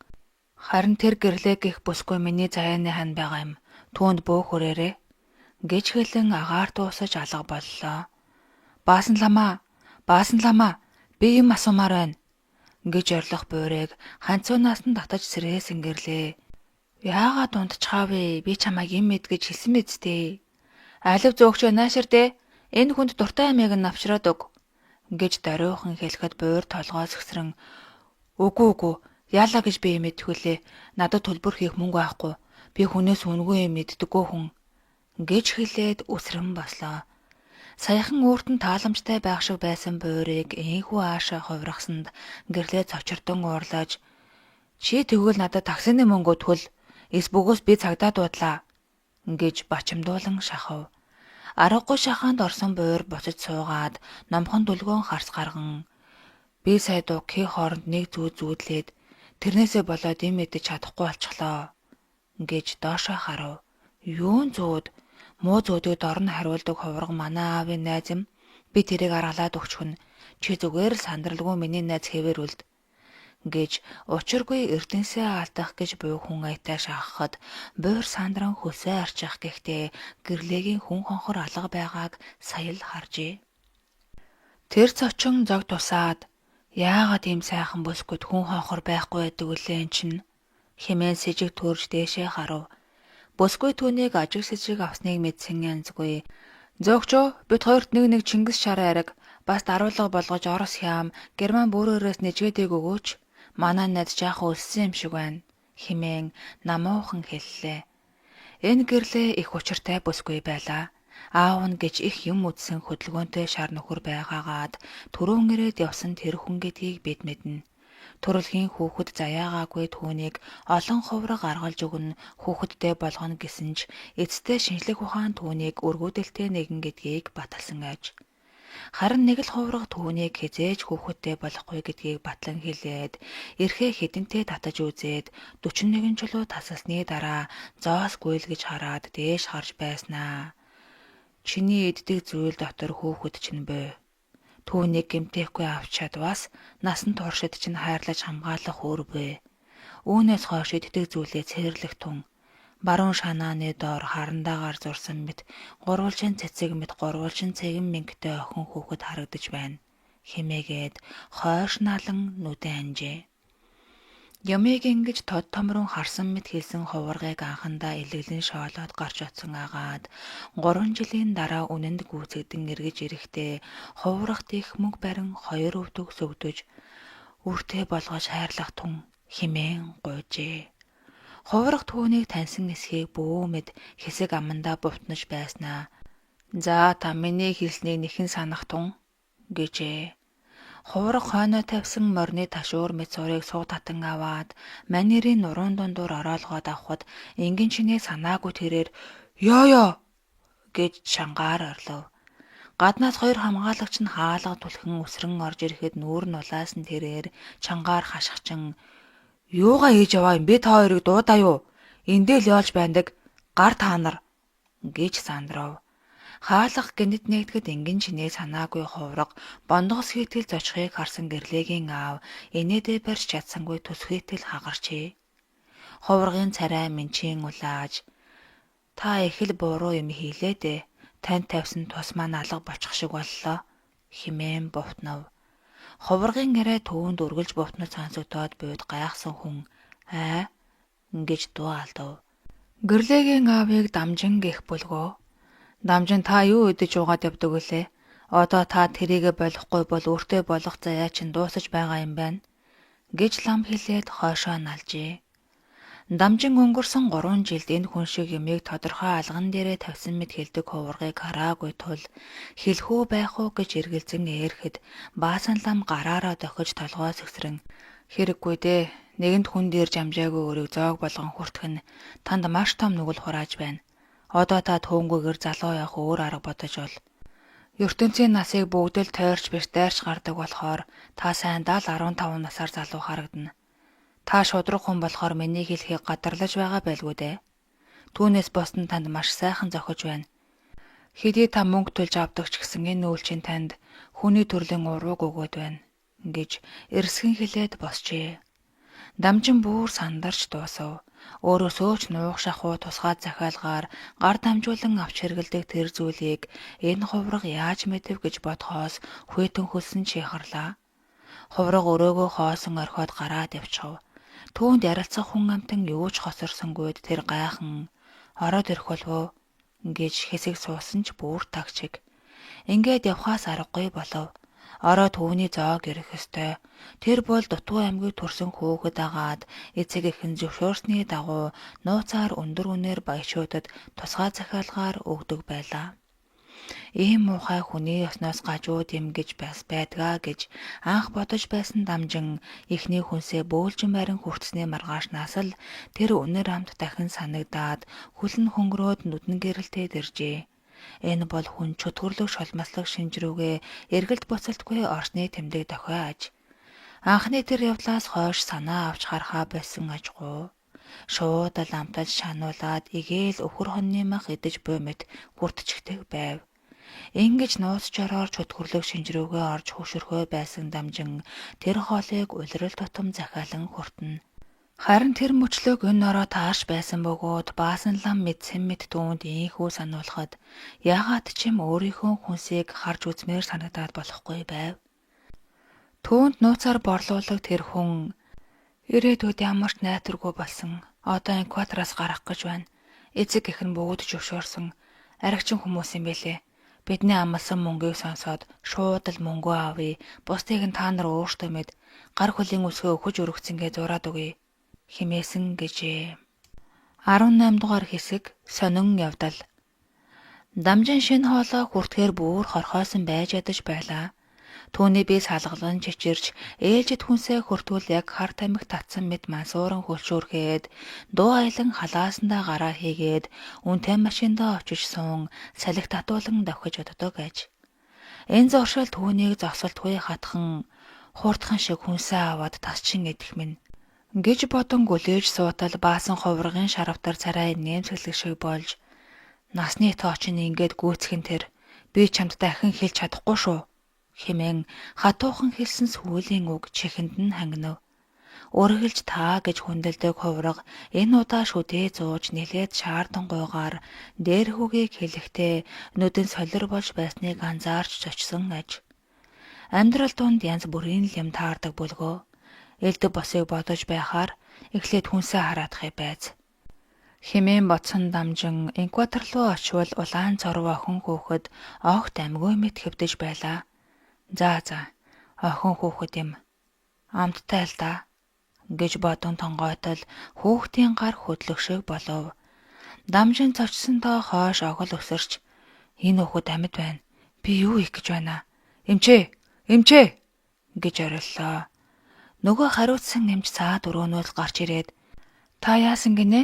Харин тэр гэрлээ гих бүсгүй миний заяаны хан байгаа юм. Түүнд бөөх хүрээрээ гэж хэлэн агаар дуусаж алга боллоо. Баасан ламаа, би юм асуумаар байна гэж орлох буйрыг ханцуунаас нь татаж сэрээс ингэрлээ. Яагаад унтчихав вэ? Би чамайг юм мэд гэж хэлсэн мэт дээ. Алив зөөгчөө наашир дээ. Энэ хүнд дуртай амийг нь авчраад өг гэж даруйхан хэлэхэд буур толгой сэгсрэн үгүй яалаа гэж би юм мэдхүлээ. Надад төлбөр хийх мөнгө байхгүй. Би хүнээс үнгүй юм мэддэггүй хүн гэж хэлээд үсрэн бослоо. Саяхан өөрт нь тааламжтай байх шиг байсан буйрыг энхүү аашаа хувиргасанд гэрлээ цочирдон уурлаж чи тэгвэл надад таксины мөнгө төл эс бөгөөс би цагдаа дуудлаа гэж бачимдуулан шахав. Аргагүй шахаанд орсон буур буцаж суугаад номхон дүлгөөн харц гарган би сая дугхийн хооронд нэг зүүдлээд тэрнээсээ болоод юм мэдэж чадахгүй болчихлоо гэж доошоо харав. Юун зүүд муу зүүдийг дорн хариулдаг хувраг манай аавын найз юм. Би тэрийг аргалаад өгчихүн. Чи зүгээр л сандралгүй миний найз хэвээр үлд гэж учиргүй эрдэнсээ алдах гэж буй хүн аятай шахахад буур сандран хөсөө арчих гэхдээ гэрлээгийн хүн хонхор алга байгааг сая л харжээ. Тэр цочин зог тусаад яагаад ийм сайхан бүсгүйд хүн хонхор байхгүй байдаг үлээ эн чинь хэмээн сэжиг төрж дээшээ харав. Бүсгүй түүнийг ажиг сэжиг авсныг мэдсэн янзгүй. Зөөгчөө бид хоёрт нэг Чингис шар ариг бас даруулга болгож Орос хям Герман бүрээрээс нэжгээдэг өгөөч. Манай найз жаахан өлссөн юм шиг байна хэмээн намуухан хэллээ. Энэ гэрлээ их учиртай бүсгүй байлаа. Аав нь гэж их юм үдсэн хөдөлгөөнтэй шар нөхөр байгаагаад түрүүн ирээд явсан тэр хүн гэдгийг бид мэднэ. Төрөлхийн хүүхэд заяагаагүй түүнийг олон хувраг аргалж өгнө хүүхэдтэй болгоно гэсэн ч эцэстээ шинжлэх ухаан түүнийг өргөдөлтэй нэгэн гэдгийг баталсан аж. Харин нэг л хувраг түүнийг хизээж хүүхэдтэй болохгүй гэдгийг батлан хэлээд эрхээ хідэнтэй татаж үзээд 41 жилүү тасалсны дараа зоос гүйлгэж хараад дээш харж байснаа. Чиний иддэг зүйл дотор хүүхэд чинь бой. Түүнийг гэмтээхгүй авч чадвас насан туршид чинь хайрлаж хамгаалах өөрбөө. Үүнээс хойш иддэг зүйлээ цэрлэх тун. Баруун шанааны доор харандаагаар зурсан мэт гурвалжин цэцэг мэт гурвалжин цэгэн мингтэй охин хүүхэд харагдаж байна. Хэмээгээд хойш налан нүдэ анжээ. Ямыг ингэж тод томрон харсан мэт хэлсэн хуваргыг анхандаа илэглэн шоолоод гарч оцсон агаад 3 жилийн дараа үнэнд гүйцэгдэн эргэж ирэхдээ хуврагт их мөнгө барин 2 өвдөг сөгдөж үртэй болгож хайрлах тун химэн гуйжээ. Хувраг түүнийг таньсан эсхийг бөөмэд хэсэг амандаа бувтнаж байснаа. За та миний хэлснийг нэхэн санах тун гэжээ. Хувраг хойноо тавьсан морины ташуур мэт зургийг суу татан аваад манерийн нуруунд дундуур ороолгоод авахд ингийн чинээ санаагүй тэрээр ёо гэж шангаар орлов. Гаднаас 2 хамгаалагч нь хаалга түлхэн өсрөн орж ирэхэд нүүр нь улаас нь тэрээр чангаар хашгичин юугаа хийж яваа юм бэ та хоёрыг дуудаа юу? Эндээ л яолж байндаг гар та нар гэж сандрав. Хаалга гэнэт нэгдэхэд ингийн чинээ санаагүй хувраг бондгос хийтэл зочхыг харсан гэрлээгийн аав инээдээ барьж чадсангүй төсхийтэл хагарчээ. Хуврагын царай менчийн улааж та их л буруу юм хийлээ дээ. Танд тавьсан тус маань алга болчих шиг боллоо химээн бувтнав. Хуврагын арай төвөнд үргэлж бувтнаж сонсогдоод буйд гайхсан хүн ингэж дуу алдав. Гэрлээгийн аавыг дамжин гих бүлгөө. Дамжин та юу идэж уугаад явдаг вүлээ? Одоо та тэрийгэ болохгүй бол өөртөө болох заяа чинь дуусаж байгаа юм байна гэж лам хэлээд хойшоо налжээ. Дамжин өнгөрсөн 3 жилд энэ хүн шиг юмыг тодорхой алган дээрээ тавьсан мэт хэлдэг хуваргыг хараагүй тул хэлхүү байх уу гэж эргэлзэн ээрхэд баасан лам гараараа дохиж толгой сэгсрэн "Хэрэггүй дээ. Нэгэнд хүн дээр жамжаагүй өрийг зоог болгон хүртэх нь танд маш том нүгэл хурааж байна. Одоо та түүнгүйгээр залуу явах өөр арга бодож бол. ертөнцийн насыг бүгд л тойрч биш дайрч гардаг болохоор та сайндаа л 15 насаар залуу харагдана. Та шудраг хүн болохоор миний хэлхийг гадарлаж байгаа байлгүй дээ. Түүнээс босдон танд маш сайхан зохиж байна. Хэдий та мөнгө төлж авдаг ч гэсэн энэ үйлчин танд хүний төрлийн урууг өгөөд байна" гэж эрсгэн хэлээд босчээ. Дамжин бүр сандарч дуусав. Өөрөөсөө ч нуух шахуу тусгаад захиалгаар гар дамжуулан авч хэргэлдэг тэр зүйлийг энэ хувраг яаж мэдэв гэж бодхоос хүйтэн хөлсөн чихарлаа. Хувраг өрөөгөө хоосон орхиод гараад явчихав. Түүнд ярилцах хүн амтан юу ч хосорсонгүйд тэр гайхан "Ороод ирэх болов уу?" гэж хэсэг суусан ч бүр тагчиг. Ингээд явхаас аргагүй болов. Ороо түүний зоог ирэх ёстой. Тэр бол Дутуу аймгийг төрсөн хүүхэд агаад эцэг эхэн зөвшөөрсний дагуу нууцаар өндөр үнээр баячуудад тусгай захиалгаар өгдөг байлаа. Ийм муухай хүний ёсноос гажууд юм гэж байдгаа гэж анх бодож байсан Дамжин эхний хүнсээ бөөлжин байран хүртсний маргаашнаас л тэр үнэр амт дахин санагдаад хүлэн хөнгөрөөд нүдэн гэрэлтэд иржээ. Энэ бол хүн чөтгөрлөг шолмослог шинжрүүгээ эргэлт буцалтгүй орсны тэмдэг дохио аж. Анхны тэр явдлаас хойш санаа авч харахаа байсан ажгүй. Шууд л амтаж шануулаад игээл өвхөр хонны мах идэж буй мэт хүртчихдэг байв. Ингэж нууц жороор чөтгөрлөг шинжрүүгээ орж хөшөрхөө байсан Дамжин тэр хоолыг улирал тутам захиалан хүртэнэ. Харин тэр мөчлөг энэ ороо таарч байсан бөгөөд баасан лам мэдсэн мэт түүнд ийхүү сануулхад яагаад ч юм өөрийнхөө хүнсийг харж үзмээр санагдаад болохгүй байв. Түүнд нууцаар борлуулаг тэр хүн ирээдүйд ямар ч найдваргүй болсон. Одоо экватороос гарах гэж байна. Эцэг эх нь бүгд зөвшөөрсөн. Аригчин хүмүүс юм бэлээ. Бидний амласан мөнгийг сонсоод шууд л мөнгөө авъя. Бусдыг нь та нар өөртөө мэд гар хөлийн үсгээ өгөж өргөцсөнгээ зураад өгье хэмээсэн гэжээ. 18 дугаар хэсэг сонин явдал. Дамжин шинэ хоолой хүртэхээр бүр хорхоосон байж ядаж байлаа. Түүний бие салгалан чичирч ээлжид хүнсээ хүртвэл яг хар тамхи татсан мэт мансууран хөлшөөрхөөд дуу аялан халаасандаа гараа хийгээд үнтэй машиндаа очиж суун салхи татуулан давхиж оддог аж. Энэ зуршил түүнийг зогсолтгүй хатхан хууртхан шиг хүнсээ аваад тасчин идэх минь гэж бодон гүлээж суутал баасан хуврагын шаравтар царай нэмсэглэх шиг болж насны тооч нь ингээд гүйцхэн тэр би чамд дахин хэлж чадахгүй шүү хэмээн хатуухан хэлсэн сүүлийн үг чихэнд нь хангинав. Өргөлж таа гэж хүндэлдэг хувраг энэ удаа шүдээ зууж нэлээд шаардангуйгаар дээрхүүгийг хэлэхдээ нүдэн солир болж байсныг анзаарч зочсон аж. Амьдрал донд янз бүрийн юм таардаг бүлгөө. Элдв босыг бодож байхаар эхлээд хүнсээ хараадахыг байз. Хэмээн бодсон Дамжин экватор руу очивол улаан цоров охин хүүхэд огт амьгүй мэт хэвдэж байлаа. За охин хүүхэд юм. Амттай л да гэж бодон тонгойтол хүүхдийн гар хөдлөх шиг болов. Дамжин зочсонтой хойш огол өсөрч энэ хүүхэд амьд байна. Би юу хийх гэж байна? Эмчээ гэж ориллоо. Нөгөө хариуцсан нэмж цаад өрөөнөөс гарч ирээд та яасан гинэ?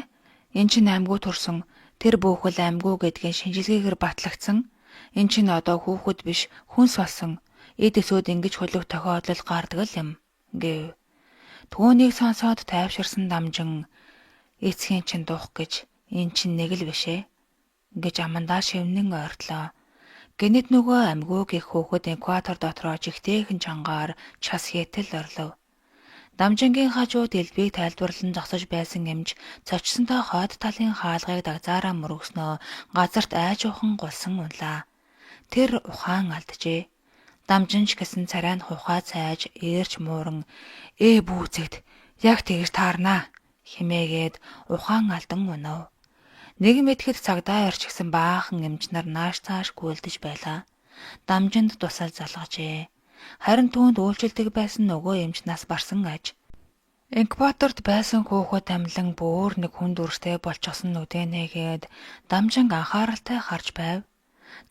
Эн чинь амьгүй төрсөн. Тэр бүхэл амьгүй гэдгийн шинжилгээгээр батлагдсан. Эн чинь одоо хүүхэд биш хүнс болсон. Эд эсүүд ингэж хөлөг тохиолдол гардаг юм гэв. Түүнийг сонсоод тайвширсан Дамжин эцгийн чинь дух гэж эн чинь нэг л бишээ гэж амандаа шивнэн ойртлоо. Гэнэт нөгөө амьгүй гих хүүхэд экватор дотроо жигтэйхэн чангаар час хийтэл орлов. Дамжингийн хажууд элбийг тайлбарлан зогсож байсан эмч цочсонтой хойд талын хаалгыг дагзаараа мөргснөө газарт айжуухан гулсан унлаа. Тэр ухаан алджээ. Дамжинч гэсэн царай нь хухаа цайж ээрч мууран бүүцэгд яг тэгж таарнаа химээгээд ухаан алдан унав. Нэг мэтгэд цагдаа орчигсан баахан эмч нар нааш цааш гүйлдэж байлаа. Дамжинд тусал залгажээ. Харин түүнд үйлчилдэг байсан нөгөө эмч нас барсан аж. Инкубаторт байсан хүүхэд амлан бүр нэг хүнд үрстэй болчихсон нүдэнэгээд дамжин анхааралтай харж байв.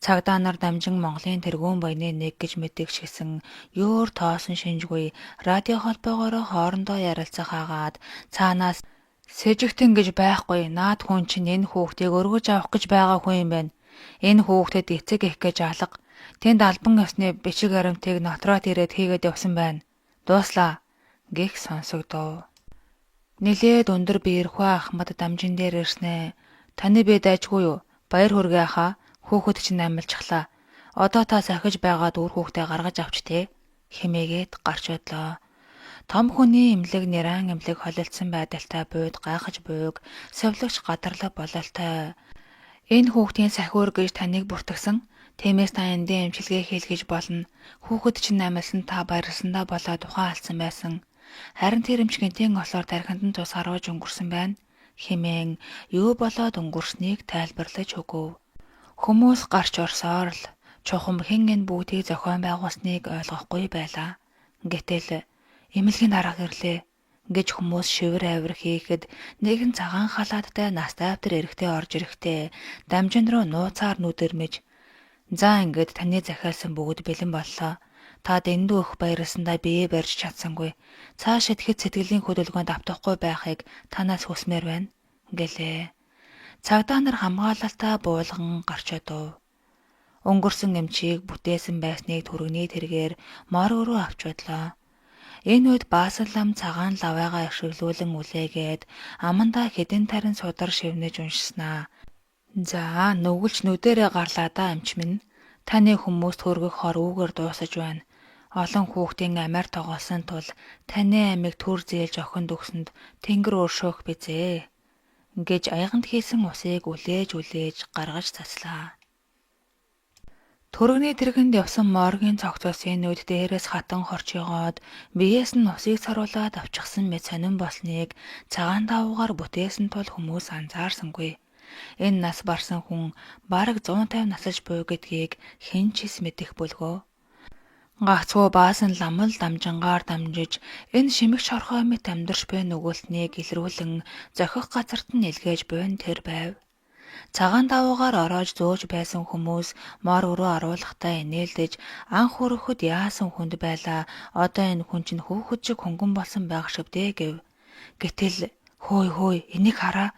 Цагдаа нар дамжин Монголын тэргүүн баяны нэг гэж мэдэгчсэн ёор тоосон шинжгүй радио холбоогоор хоорондоо ярилцах хагаад цаанаас сэжигтэн гэж байхгүй наад хүн чинь энэ хүүхдийг өргөж авах гэж байгаа хүн юм байна. Энэ хүүхдэд эцэг их гэж алга. Тэнд албан ёсны бичиг баримтыг нотроод ирээд хийгээд явсан байна. Дууслаа гэх сонсогдов. Нилээд өндөр биерхүү ахмад дамжин дээр ирснэ. Таны бие дайжгүй юу? Баяр хүргээ хаа. Хүүхэд чинь амилчихлаа. Одоо та сахиж байгаад үр хүүхдээ гаргаж авч тээ. Хэмээгээд гарч одлоо. Том хүний эмнэлэг нэран эмнэлэг холилдсон байдалтай бууд гайхаж буйг, совлогч гадарлаг бололтой. Энэ хүүхдийн сахиур гэж таныг бүртгэсэн. Тиймээс та эндээ эмчилгээ хийлгэж болно. Хүүхэд чинь амилсан та баярлсандаа болоод ухаан алдсан байсан. Харин тэр эмч гинтийн олоор тархинд нь тус харуулж өнгөрсөн байна. Хэмээн юу болоод өнгөрснийг тайлбарлаж өгөв. Хүмүүс гарч орсоор л чухам хэн энэ бүгдийг зохион байгуулсныг ойлгохгүй байлаа. Гэтэл эмнэлгийн дарга ирлээ гэж хүмүүс шивэр авир хийхэд нэгэн цагаан халааттай настай автар эрэхтэй орж ирэхдээ дамжин руу нууцаар нүдэрмэж за ингээд таны захиалсан бүгд бэлэн боллоо. Та дэндүү их баярлсандаа бие барьж чадсангүй. Цаашид хэд сэтгэлийн хөдөлгөөнд автахгүй байхыг танаас хүсмээр байна гэлээ. Цагдаа нар хамгаалалтаа буулган гарч одов. Өнгөрсөн эмчийг бүтээсэн байсныг түргэний тэргээр мор өрөө авч бодлоо. Энэ үед Баасалам цагаан лаваагаа ишиглүүлэн үлээгээд амандаа хэдэн тарин судар шивнэж уншснаа. За нүгэлч нүдэрээ гарлаа да эмч минь. Таны хүмүүст хөргөх хор үүгээр дуусаж байна. Олон хүүхдийн амиар тоглосон тул таны амийг түр зээлж охинд өгсөнд тэнгэр өршөөх бизээ гэж аяганд хийсэн усыг үлээж гаргаж цаслаа. Түргэний тэргэнд явсан моргийн цогцос энэ үед дээрээс хатан хорч яваад биеэс нь усыг саруулаад авчихсан мэт сонин болсныг цагаан давуугаар бүтээсэн тул хүмүүс анзаарсангүй. Энэ нас барсан хүн бараг 150 насаж буй гэдгийг хэн ч мэдэх бөлгөө. Гагцхүү Баасан ламал дамжингаар дамжиж энэ шимэг шорхой мэт амьдарч буй нүгэлтнийг илрүүлэн зохих газарт нь илгээж буйн тэр байв. Цагаан давуугаар ороож зөөж байсан хүмүүс мор өрөө оруулахдаа инээлдэж анх өрөхөд яасан хүнд байлаа. Одоо энэ хүн чинь хүүхэд шиг хөнгөн болсон байх шиг дээ гэв. Гэтэл хөөй энийг хараа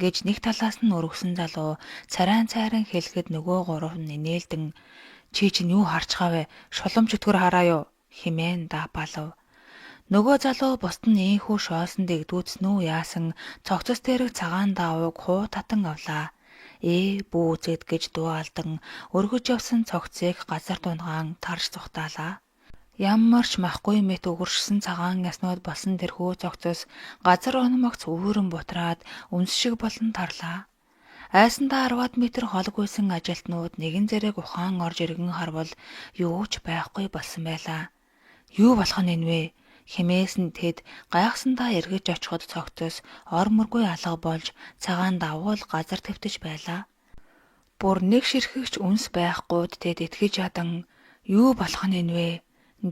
гэж нэг талаас нь өргөсөн залуу царайн хэлэхэд нөгөө гурав нь инээлдэн чи чинь юу харж гавэ? Шулам чөтгөр хараа юу? Химэн даапалав. Нөгөө залуу бусд нь ийхүү шоосонд игдүүцсэн үү яасан цогцос дээрх цагаан даавууг хуу татан авлаа. Бүүзэд гэж дуу алдан өргөж явсан цогцыг газар дунгаан тарж зүхтаалаа. Ямар ч махгүй мэт өгөршсөн цагаан яснууд болсон тэрхүү цогцос газар онмогц өвөрөн бутраад үнс шиг болон тарлаа. Айсандаа 10 метр холгүйсэн ажилтнууд нэгэн зэрэг ухаан орж иргэн харвал юу ч байхгүй болсон байлаа. Юу болох нь энэ вэ? Хэмээс нь тэд гайхсандаа эргэж очиход цогцос ор мөргүй алга болж цагаан давуул газар твтэж байлаа. Бүр нэг ширхэгч үнс байхгүйд тэд итгэж ядан юу болох нь энэ вэ?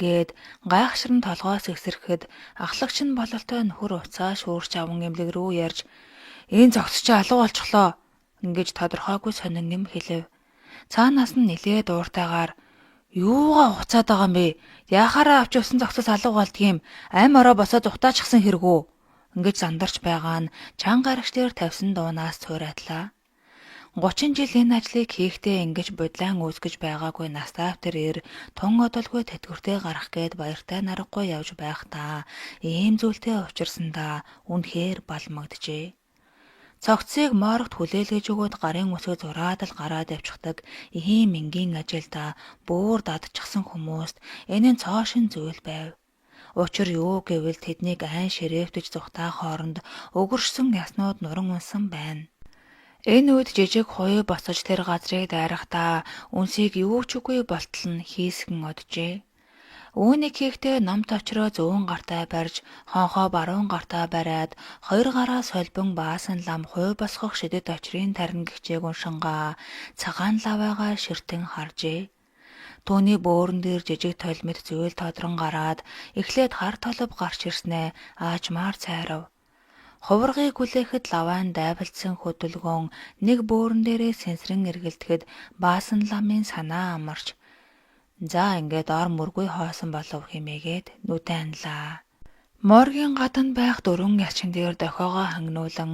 Гээд гайхшран толгоос эксэрхэд ахлагч нь бололтой нөхөр уцаа шүүрч аван эмнэлэг рүү ярьж энэ цогц чи алга болчихлоо ингэж тодорхойгүй сонин юм хэлэв. Цаанаас нь нилээд ууртайгаар юугаа хуцаад байгаа юм бэ? Яхаараа авч явсан цогцос алга болдгийм. Ам ороо босоод ухтаачихсан хэрэгүү. Ингэж зандарч байгаа нь чан гарагч дээр тавьсан дуунаас цуурайтлаа. 30 жил энэ ажлыг хийхдээ ингэж бодлон үүсгэж байгаагүй настай автер ир тун одолгүй тэтгэвртэй гарах гээд баяртай наргагүй явж байхдаа ийм зүйлтэй учирсандаа үнэхээр балмагджээ. Цогцыг морогт хүлээлгэж өгөөд гарын үсгээ зураад л гараад явчихдаг ийм энгийн ажилдаа бүр дадчихсан хүмүүст энэ нь цоошин зүйл байв. Учир юу гэвэл тэднийг айн ширээвтэж зүхтаа хооронд өгөршсөн яснууд нуран унсан байна. Энэ үед жижиг хуй босож тэр газрыг дайрахдаа үнсийг юу ч үгүй болтол нь хийсгэн оджээ. Үүнийг хийхдээ номт очроо зүүн гартаа барьж, хонхоо баруун гартаа бариад, 2 гараа солбон Баасан лам хуй босгох шидэт очрын тарин гихчээг уншингаа цагаан лаваагаа ширтэн харжээ. Түүний бөөрөн дээр жижиг толмит зүйл тодрон гараад эхлээд хар толб гарч ирснээ аажмаар цайрав. Хуваргыг хүлээхэд лавайн дайвалцсан хөдөлгөөн нэг бөөрөн дээрээ сэнсрэн эргэлдэхэд баасан ламын санаа амарч за ингээд ор мөргүй хоосон болов хэмээгээд нүдэн анлаа. Моргийн гадна байх дөрвөн ялчин дээр дохиогоо хангинуулан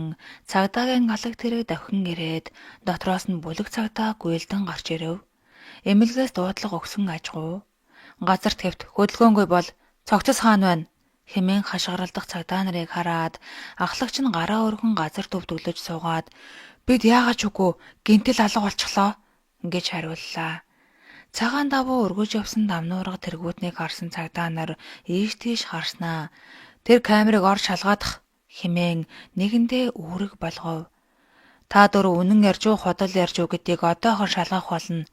цагдаагийн алаг тэрэг давхин ирээд дотроос нь бүлэг цагдаа гүйлдэн гарч ирэв. Эмнэлгээс дуудлага өгсөн ажгуу. Газар твт хөдөлгөөнгүй бол цогцос хаан байна хэмээн хашгиралдах цагдаа нарыг хараад ахлагч нь гараа өргөн газар төвдөглөж суугаад бид яагаад ч үгүй гинтэл алга болчихлоо гэж хариуллаа. Цагаан давуу өргөж явсан дамнуурга тэргүүтнийг харсан цагдаа нар ийш тийш харснаа. Тэр камерыг орж шалгаадах хэмээн нэгэндээ үүрэг болгов. Та дөрөв үнэн ярьж уу худал ярьж уу гэдгийг одоохон шалгах болно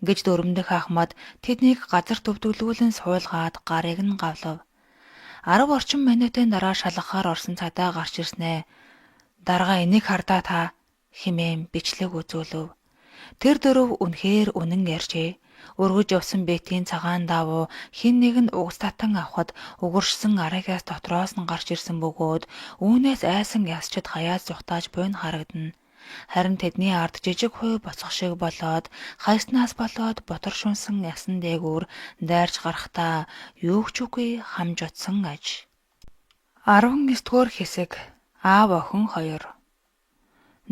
гэж дөрөмдөх ахмад тэднийг газар төвдөглүүлэн суулгаад гарыг нь гавлав. 10 орчим минутын дараа шалгахаар орсон цагдаа гарч ирснэ. Дарга энийг хардаа та хэмээн бичлэг үзүүлв. Тэр дөрөв үнэхээр үнэн ярьжээ. Өргөж явсан бэтийн цагаан давуу хин нэг нь угс татан авахад угөршсөн арагаас дотроос нь гарч ирсэн бөгөөд үүнээс айсан ясчид хаяас зүхтааж буйн харагдана. Харин тэдний ард жижиг хуй боцох шиг болоод хайснаас болоод ботор шунсан ясан дээгүүр дайрч гарахтаа юу ч үгүй хамж утсан аж. 19-р хэсэг аав охин 2.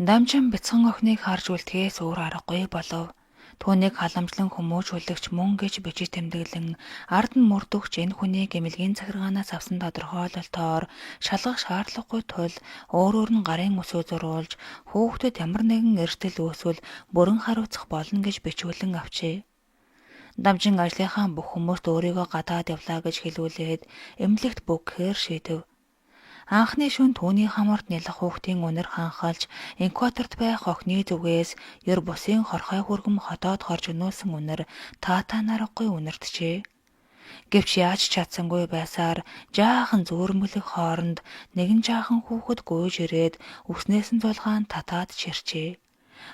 Дамжин бяцхан охиныг харж үлдэхээс өөр аргагүй болов. Түүнийг халамжлан хүмүүжүүлэгч мөн гэж бижи тэмдэглэн ард нь мөрдөгч энэ хүний гэмэлгийн захиргаанаас авсан тодорхойлолтоор шалгах шаардлагагүй тул өөрөөр нь гарын өсөө зурулж хүүхдэд ямар нэгэн эрсдэл үүсвэл бүрэн хариуцах болно гэж бичүүлэн авчээ. Дамжин ажлынхаа бүх хүмүүст өөрийгөө гадаад явлаа гэж хэлүүлээд эмнэлэгт бүгхээр шийдэв. Анхны шөнө түүний хамарт нялх хүүхдийн үнэр ханхалж инкваторт байх охины зүгээс ер бусын хорхой хүргэм хотоод хорж өнөөсөн үнэр таатаа наргагүй үнэртжээ. Гэвч яаж чадсангүй байсаар жаахан зүүрмөлөх хооронд нэгэн жаахан хүүхэд гүйж ирээд үснээс нь зулгаан татаад чирчээ.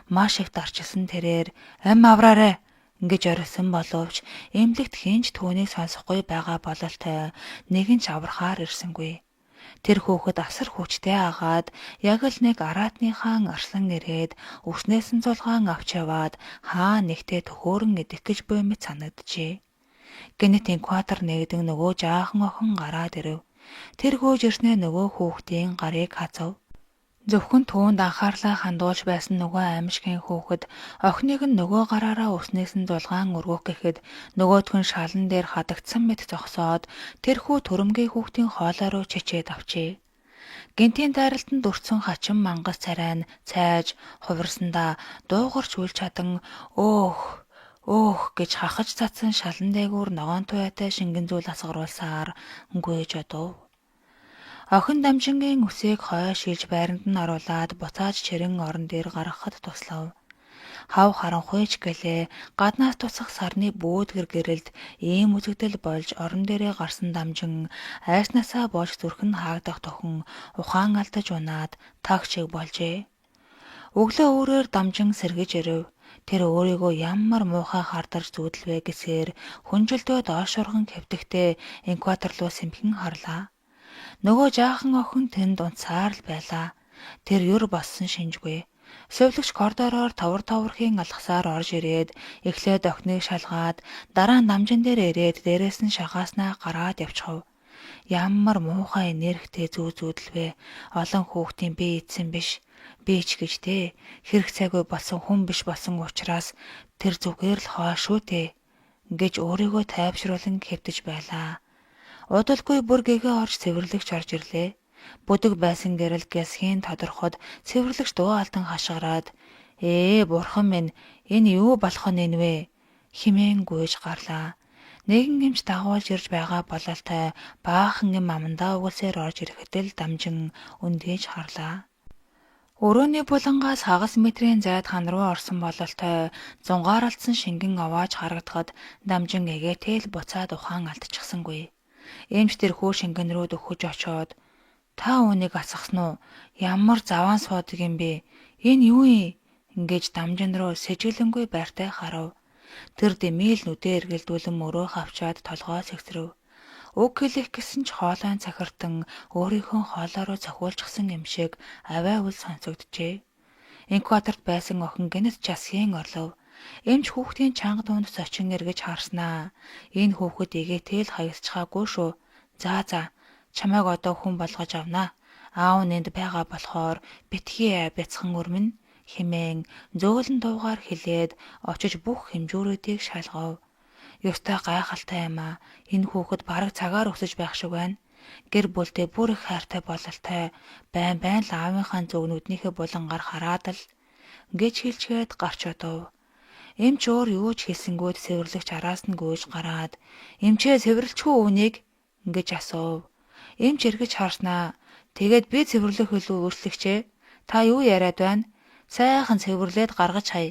Маш их дарчилсан тэрээр ам авраарэ гэж орилсон боловч эмнэлэгт хинч түүнийг сонсохгүй байгаа бололтой нэгэн ч аврахаар ирсэнгүй. Тэр хүүхэд асар хүчтэй агаад яг л нэг араатныхаа арслан ирээд үснээс нь зулгаан авч яваад хаа нэгтээ төхөөрөн идэх гэж буй мэт санагджээ. Гэнэт инкватор нэгдэн нөгөө жаахан охин гараад ирэв. Тэр гүйж ирснээр нөгөө хүүхдийн гарыг хазав. Зөвхөн түүнд анхаарлаа хандуулж байсан нөгөө аимшигын хүүхэд охиныг нь нөгөө гараараа уснээс нь зулгаан өргөх гэхэд нөгөөх нь шалан дээр хадагдсан мэт зогсоод тэрхүү төрөмгийн хүүхдийн хоолой руу чичээд авчээ. Гинтийн дайралтанд өртсөн хачин мангас царай нь цайж хувирсандаа дуугарч үлж чадан өөх гэж хахаж цацсан шалан дээгүүр ногоон туяатай шингэн зүйл асгаруулсаар гүйж одов. Охин дамжингийн үсийг хойш шилж байранд нь оруулаад буцааж чирэн орон дээр гаргахад туслав. Хав харанхуйч гэлээ гаднаас тусах сарны бүүдгэр гэрэлд ийм үзэгдэл болж орон дээрээ гарсан дамжин айснасаа болж зүрхэн хаагдах тохин ухаан алдаж унаад тагчиг болжээ. Өглөө өөрөөр дамжин сэргэж ирэв. Тэр өөрийгөө ямар муухай хардарч зүудлвэ гэсээр хүнжилтөө доош урган хэвтэхдээ инкватор руу сэмхэн харлаа. Нөгөө жаахан охин тэнд унтсаар л байлаа. Тэр юр болсон шинжгүй. Сувлагч коридороор тавархийн алхасаар орж ирээд эхлээд охиныг шалгаад дараа нь дамжин дээр ирээд дээрээс нь шахааснаа гараад явчихав. Ямар муухай энергитэй зүүдлвэ. Олон хүүхдийн бие эдсэн биш. Би ч гэж дээ. Хэрэг цайгүй болсон хүн биш болсон учраас тэр зүгээр л хоо шүү дээ гэж өөрийгөө тайвшруулан хэвтэж байлаа. Удалгүй бүр гэгээ орж цэвэрлэгч орж ирлээ. Бүдэг байсан гэрэл гэсхийн тодорхойд цэвэрлэгч дуу алдан хашгираад бурхан минь энэ юу болох нь вэ хэмээн гүйж гарлаа. Нэгэн эмч дагуулж ирж байгаа бололтой баахан эм амандаа угсээр орж ирэхэд л дамжин өндгийж харлаа. Өрөөний булангаас хагас метрийн зайд хан руу орсон бололтой зунгаарлцсан шингэн авааж харагдахад дамжин эгээтэл буцаад ухаан алдчихсангүй. Эмч тэрхүү шингэн рүү дөхөж очоод та үүнийг асгасан уу? Ямар заваан суудаг юм бэ? Энэ юу юм? Ингэж дамжин руу сэжиглэнгүй байртай харав. Тэр дэмийл нүдээ эргэлдүүлэн мөрөө хавчаад толгой сэгсрэв. Уг хэлэх гэсэн ч хоолойн цахиртан өөрийнхөө хоолоороо цохиулчихсан юм шиг авиа үл сонсогджээ. Инкваторт байсан охин гэнэт часгийн орлов. Эмч хүүхдийн чанга дунд сочин эргэж харснаа. Энэ хүүхэд игээтэл хаягсчихаагүй шүү. За, чамайг одоо хүн болгож авнаа. Аав нэнд байгаа болохоор битгий бяцхан өрмөн хэмээн зөөлөн дуугаар хэлээд очиж бүх хэмжүүрүүдийг шалгав. Ёстой гайхалтай юм аа. Энэ хүүхэд бараг цагаар өсөж байх шиг байна. Гэр бүлдээ бүр их хайртай бололтой. Байн л аавынхаа зөв нүднийхээ булангаар хараад л гэж хэлчгээд гарч одов. Эмч өөр юу ч хэлсэнгүүд сэвэрлэгч араас нь гүйж гараад эмчээ сэвэрлэхгүй үнийг гэж асуув. Эмч эргэж харснаа. Тэгээд би цэвэрлэх хөлөө өөрчлөгчээ. Та юу яриад байна? Сайхан цэвэрлээд гаргаж хай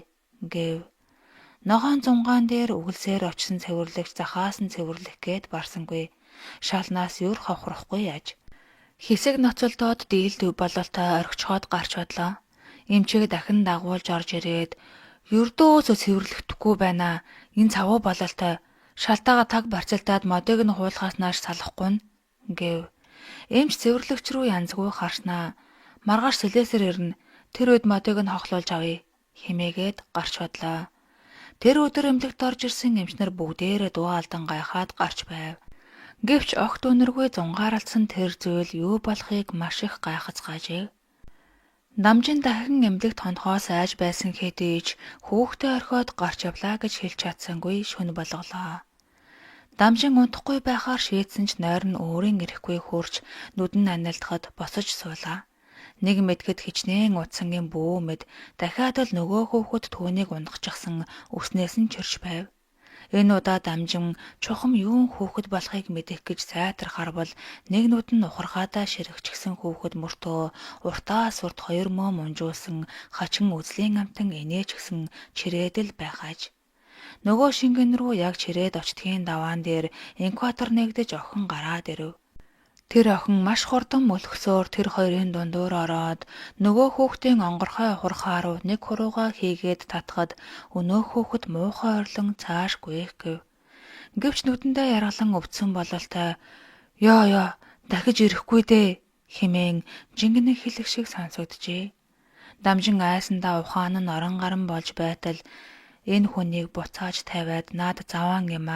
гэв. Ногоон зунгаан дээр үгэлсээр очсон цэвэрлэгч захаас нь цэвэрлэх гээд барсангүй. Шалнаас юр хавхрахгүй яаж. Хэсэг ноцолдоод дийлдэв бололтой орхичхоод гарч бодлоо. Эмчийг дахин дагуулж орж ирээд ердөөсөө цэвэрлэхдэггүй байна. Энэ цавуу бололтой. Шалтаага таг барцалтаад модыг нь хуулахаас нааш салахгүй нь гэв. Эмч цэвэрлэгч рүү янзгүй харснаа. Маргааш сэлээсэр ирнэ. Тэр үед модыг нь хохлуулж авъя хэмээгээд гарч бодлоо. Тэр өдөр эмнэлэгт орж ирсэн эмчнэр бүгдээрээ дуу алдан гайхаад гарч байв. Гэвч огт өнөргүй зунгаарлсан тэр зүйл юу болохыг маш их гайхацгаажээ. Намжин дахин эмнэлэгт хонхоос айж байсан хэдий ч хүүхдээ орхиод гарч явлаа гэж хэлж чадсангүй шөнө болголоо. Дамжин унтахгүй байхаар шийдсэн ч нойр нь өөрийн ирэхгүй хурж нүдэн анилдахад босож суулаа. Нэг мэдгэд хичнээн утсангийн бүү мэд дахиад л нөгөө хүүхэд түүнийг унгахчихсан өснөөс нь чирч байв. Энэ удаа дамжин чухам юун хүүхэд болохыг мэдэх гэж сайтрахаар бол нэг нүд нь ухаргаадаа ширхчихсэн хүүхэд мөртөө уртаас урт хоёр мөө мунжуулсан хачин үзлийн амтан инээж гсэн чирээдэл байхааж. Нөгөө шингэн рүү яг чирээд очдгийн даваан дээр инкватор нэгдэж охин гараад ирэв. Тэр охин маш хурдан мөлгсөөр тэр хоёрын дундуур ороод нөгөө хүүхдийн онгорхой хурхаа руу нэг хуруугаа хийгээд татхад өнөө хүүхэд муухай орлон цааш гүйх гэв. Гэвч нүдэндээ яргалан өвдсөн бололтой ёо дахиж ирэхгүй дээ хэмээн жингэнэг хэлэх шиг сонсогджээ. Дамжин айсандаа ухаан нь орон гарan болж байтал энэ хүнийг буцааж тавиад наад заваан юм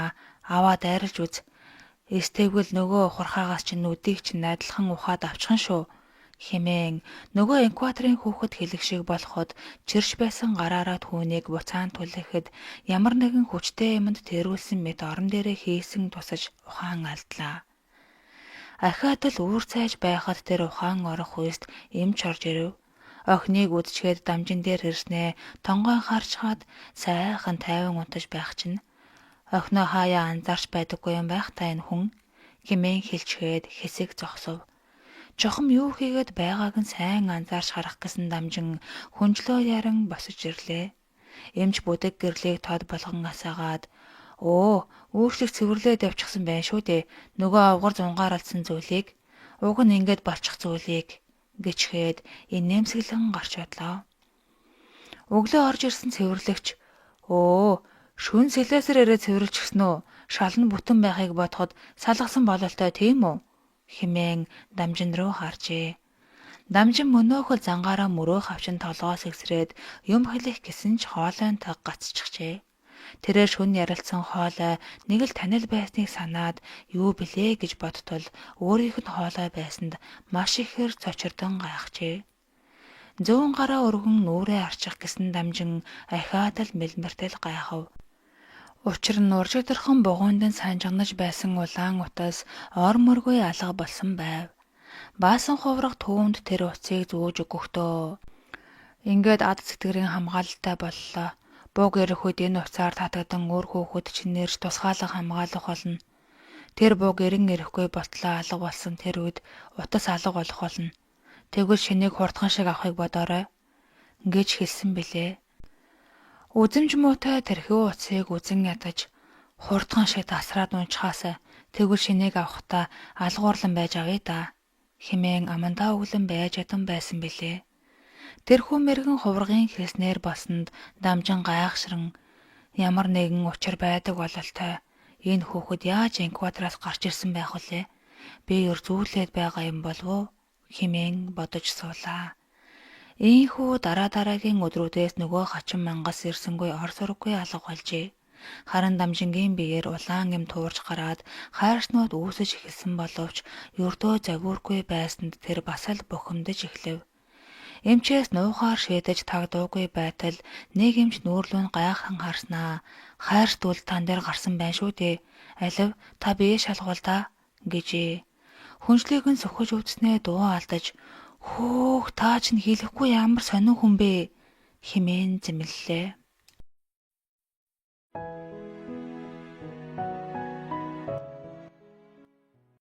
аваад айрлж үз. Эстэгвэл нөгөө хурхаагаас чинь нүдийг чинь найдлахын ухаад авчихна шүү хэмээн нөгөө инкваторын хүүхэд хэлэх шиг болоход чирч байсан гараараа түүнийг буцаан түлхэхэд ямар нэгэн хүчтэй юмд тэрүүлсэн мэт орон дээрээ хийсэн тусаж ухаан алдлаа. Ахаад л үүр цайж байхад тэр ухаан орох үест эмч орж ирэв. Охиныг үдчихэд дамжин дээр ирснээ тонгой харчхаад сайхан тайван унтаж байх чинь охиноо хаяа анзаарч байдаггүй юм байх та энэ хүн хэмээн хэлчгээд хэсэг зогсов. Чухам юу хийгээд байгааг нь сайн анзаарч харах гэсэн дамжин хүнжлөө яран босож ирлээ. Эмч бүдэг гэрлийг тод болгон асаагаад үүшлэг цэвэрлээд явчихсан байх шүү дээ. Нөгөө авгар зунгаар алдсан зүйлийг уг нь ингээд болчих зүйлийг гэчгээд инээмсэглэн гарч одлоо. Өглөө орж ирсэн цэвэрлэгч шүн сэлээсэр ирээ цэвэрлчихсэн үү? Шал нь бүтэн байхыг бодоход салгасан бололтой тийм үү? Хэмээн дамжин руу харжээ. Дамжин мөнөөхөл зангаараа мөрөө хавчин толгоос эксрээд юм хэлэх гэсэн ч хоолойн таг гацчихжээ. Тэрээр шүн ярилцсан хоолой нэг л танил байсныг санаад юу блэ гэж бодтол өөрийнх нь хоолой байсанд маш ихээр цочирдон гайхжээ. Зүүн гараа өргөн нүрээ арчих гэсэн дамжин ахаад л мэлмэртэл гайхав. Учир нь уржигдэрхэн бугуйнд санжигнаж байсан улаан утас ор мөргүй алга болсон байв. Баасан хувраг түүнд тэр утсыг зөөж өгөхдөө ингээд ад сэтгэрийн хамгаалалтай боллоо. Буг ирэх үед энэ уцаар татагдан өөр хүүхэд чинээрч тусгаалга хамгаалах болно. Тэр буг эрен ирэхгүй болтлоо алга болсон тэр үед утас алга болох болно. Тэгвэл шинийг хурдхан шиг авахыг бодоорой гэж хэлсэн билээ. Үзэмж муутай тэрхүү утсыг үзэн ядаж хурдхан шиг тасраад унчхаас тэгвэл шинийг авахдаа алгуурлан байж авъя да хэмээн амандаа өглөн байж ядан байсан билээ. Тэрхүү мэрэгэн хуврагын хэлснээр болсонд дамжин гайхшран Ямар нэгэн учир байдаг бололтой. Энэ хүүхэд яаж инкубатороос гарч ирсэн байх вүлээ? Би эрзүүлээд байгаа юм болов уу? Хэмээн бодож суулаа. Ийхүү дараагийн өдрүүдээс нөгөө хачин мангас ирсэнгүй ор сурггүй алга болжээ. Харин дамжингийн биеэр улаан эм туурж гараад хайрснууд үүсэж эхэлсэн боловч ердөө завиургүй байсанд тэр бас л бухимдаж эхлэв. Эмчээс нуухаар шийдэж тагдуугүй байтал нэг эмч нүүрлүүн гайхан харснаа. Хайртуул тан дээр гарсан байна шүү дээ. Алив та бие шалгуул та гэжээ. Хүнжлийг нь сөхөж үзснээ дуу алдаж "Хөөх, та ч хэлэхгүй ямар сонин хүн бэ" хэмээн зэмлэлээ.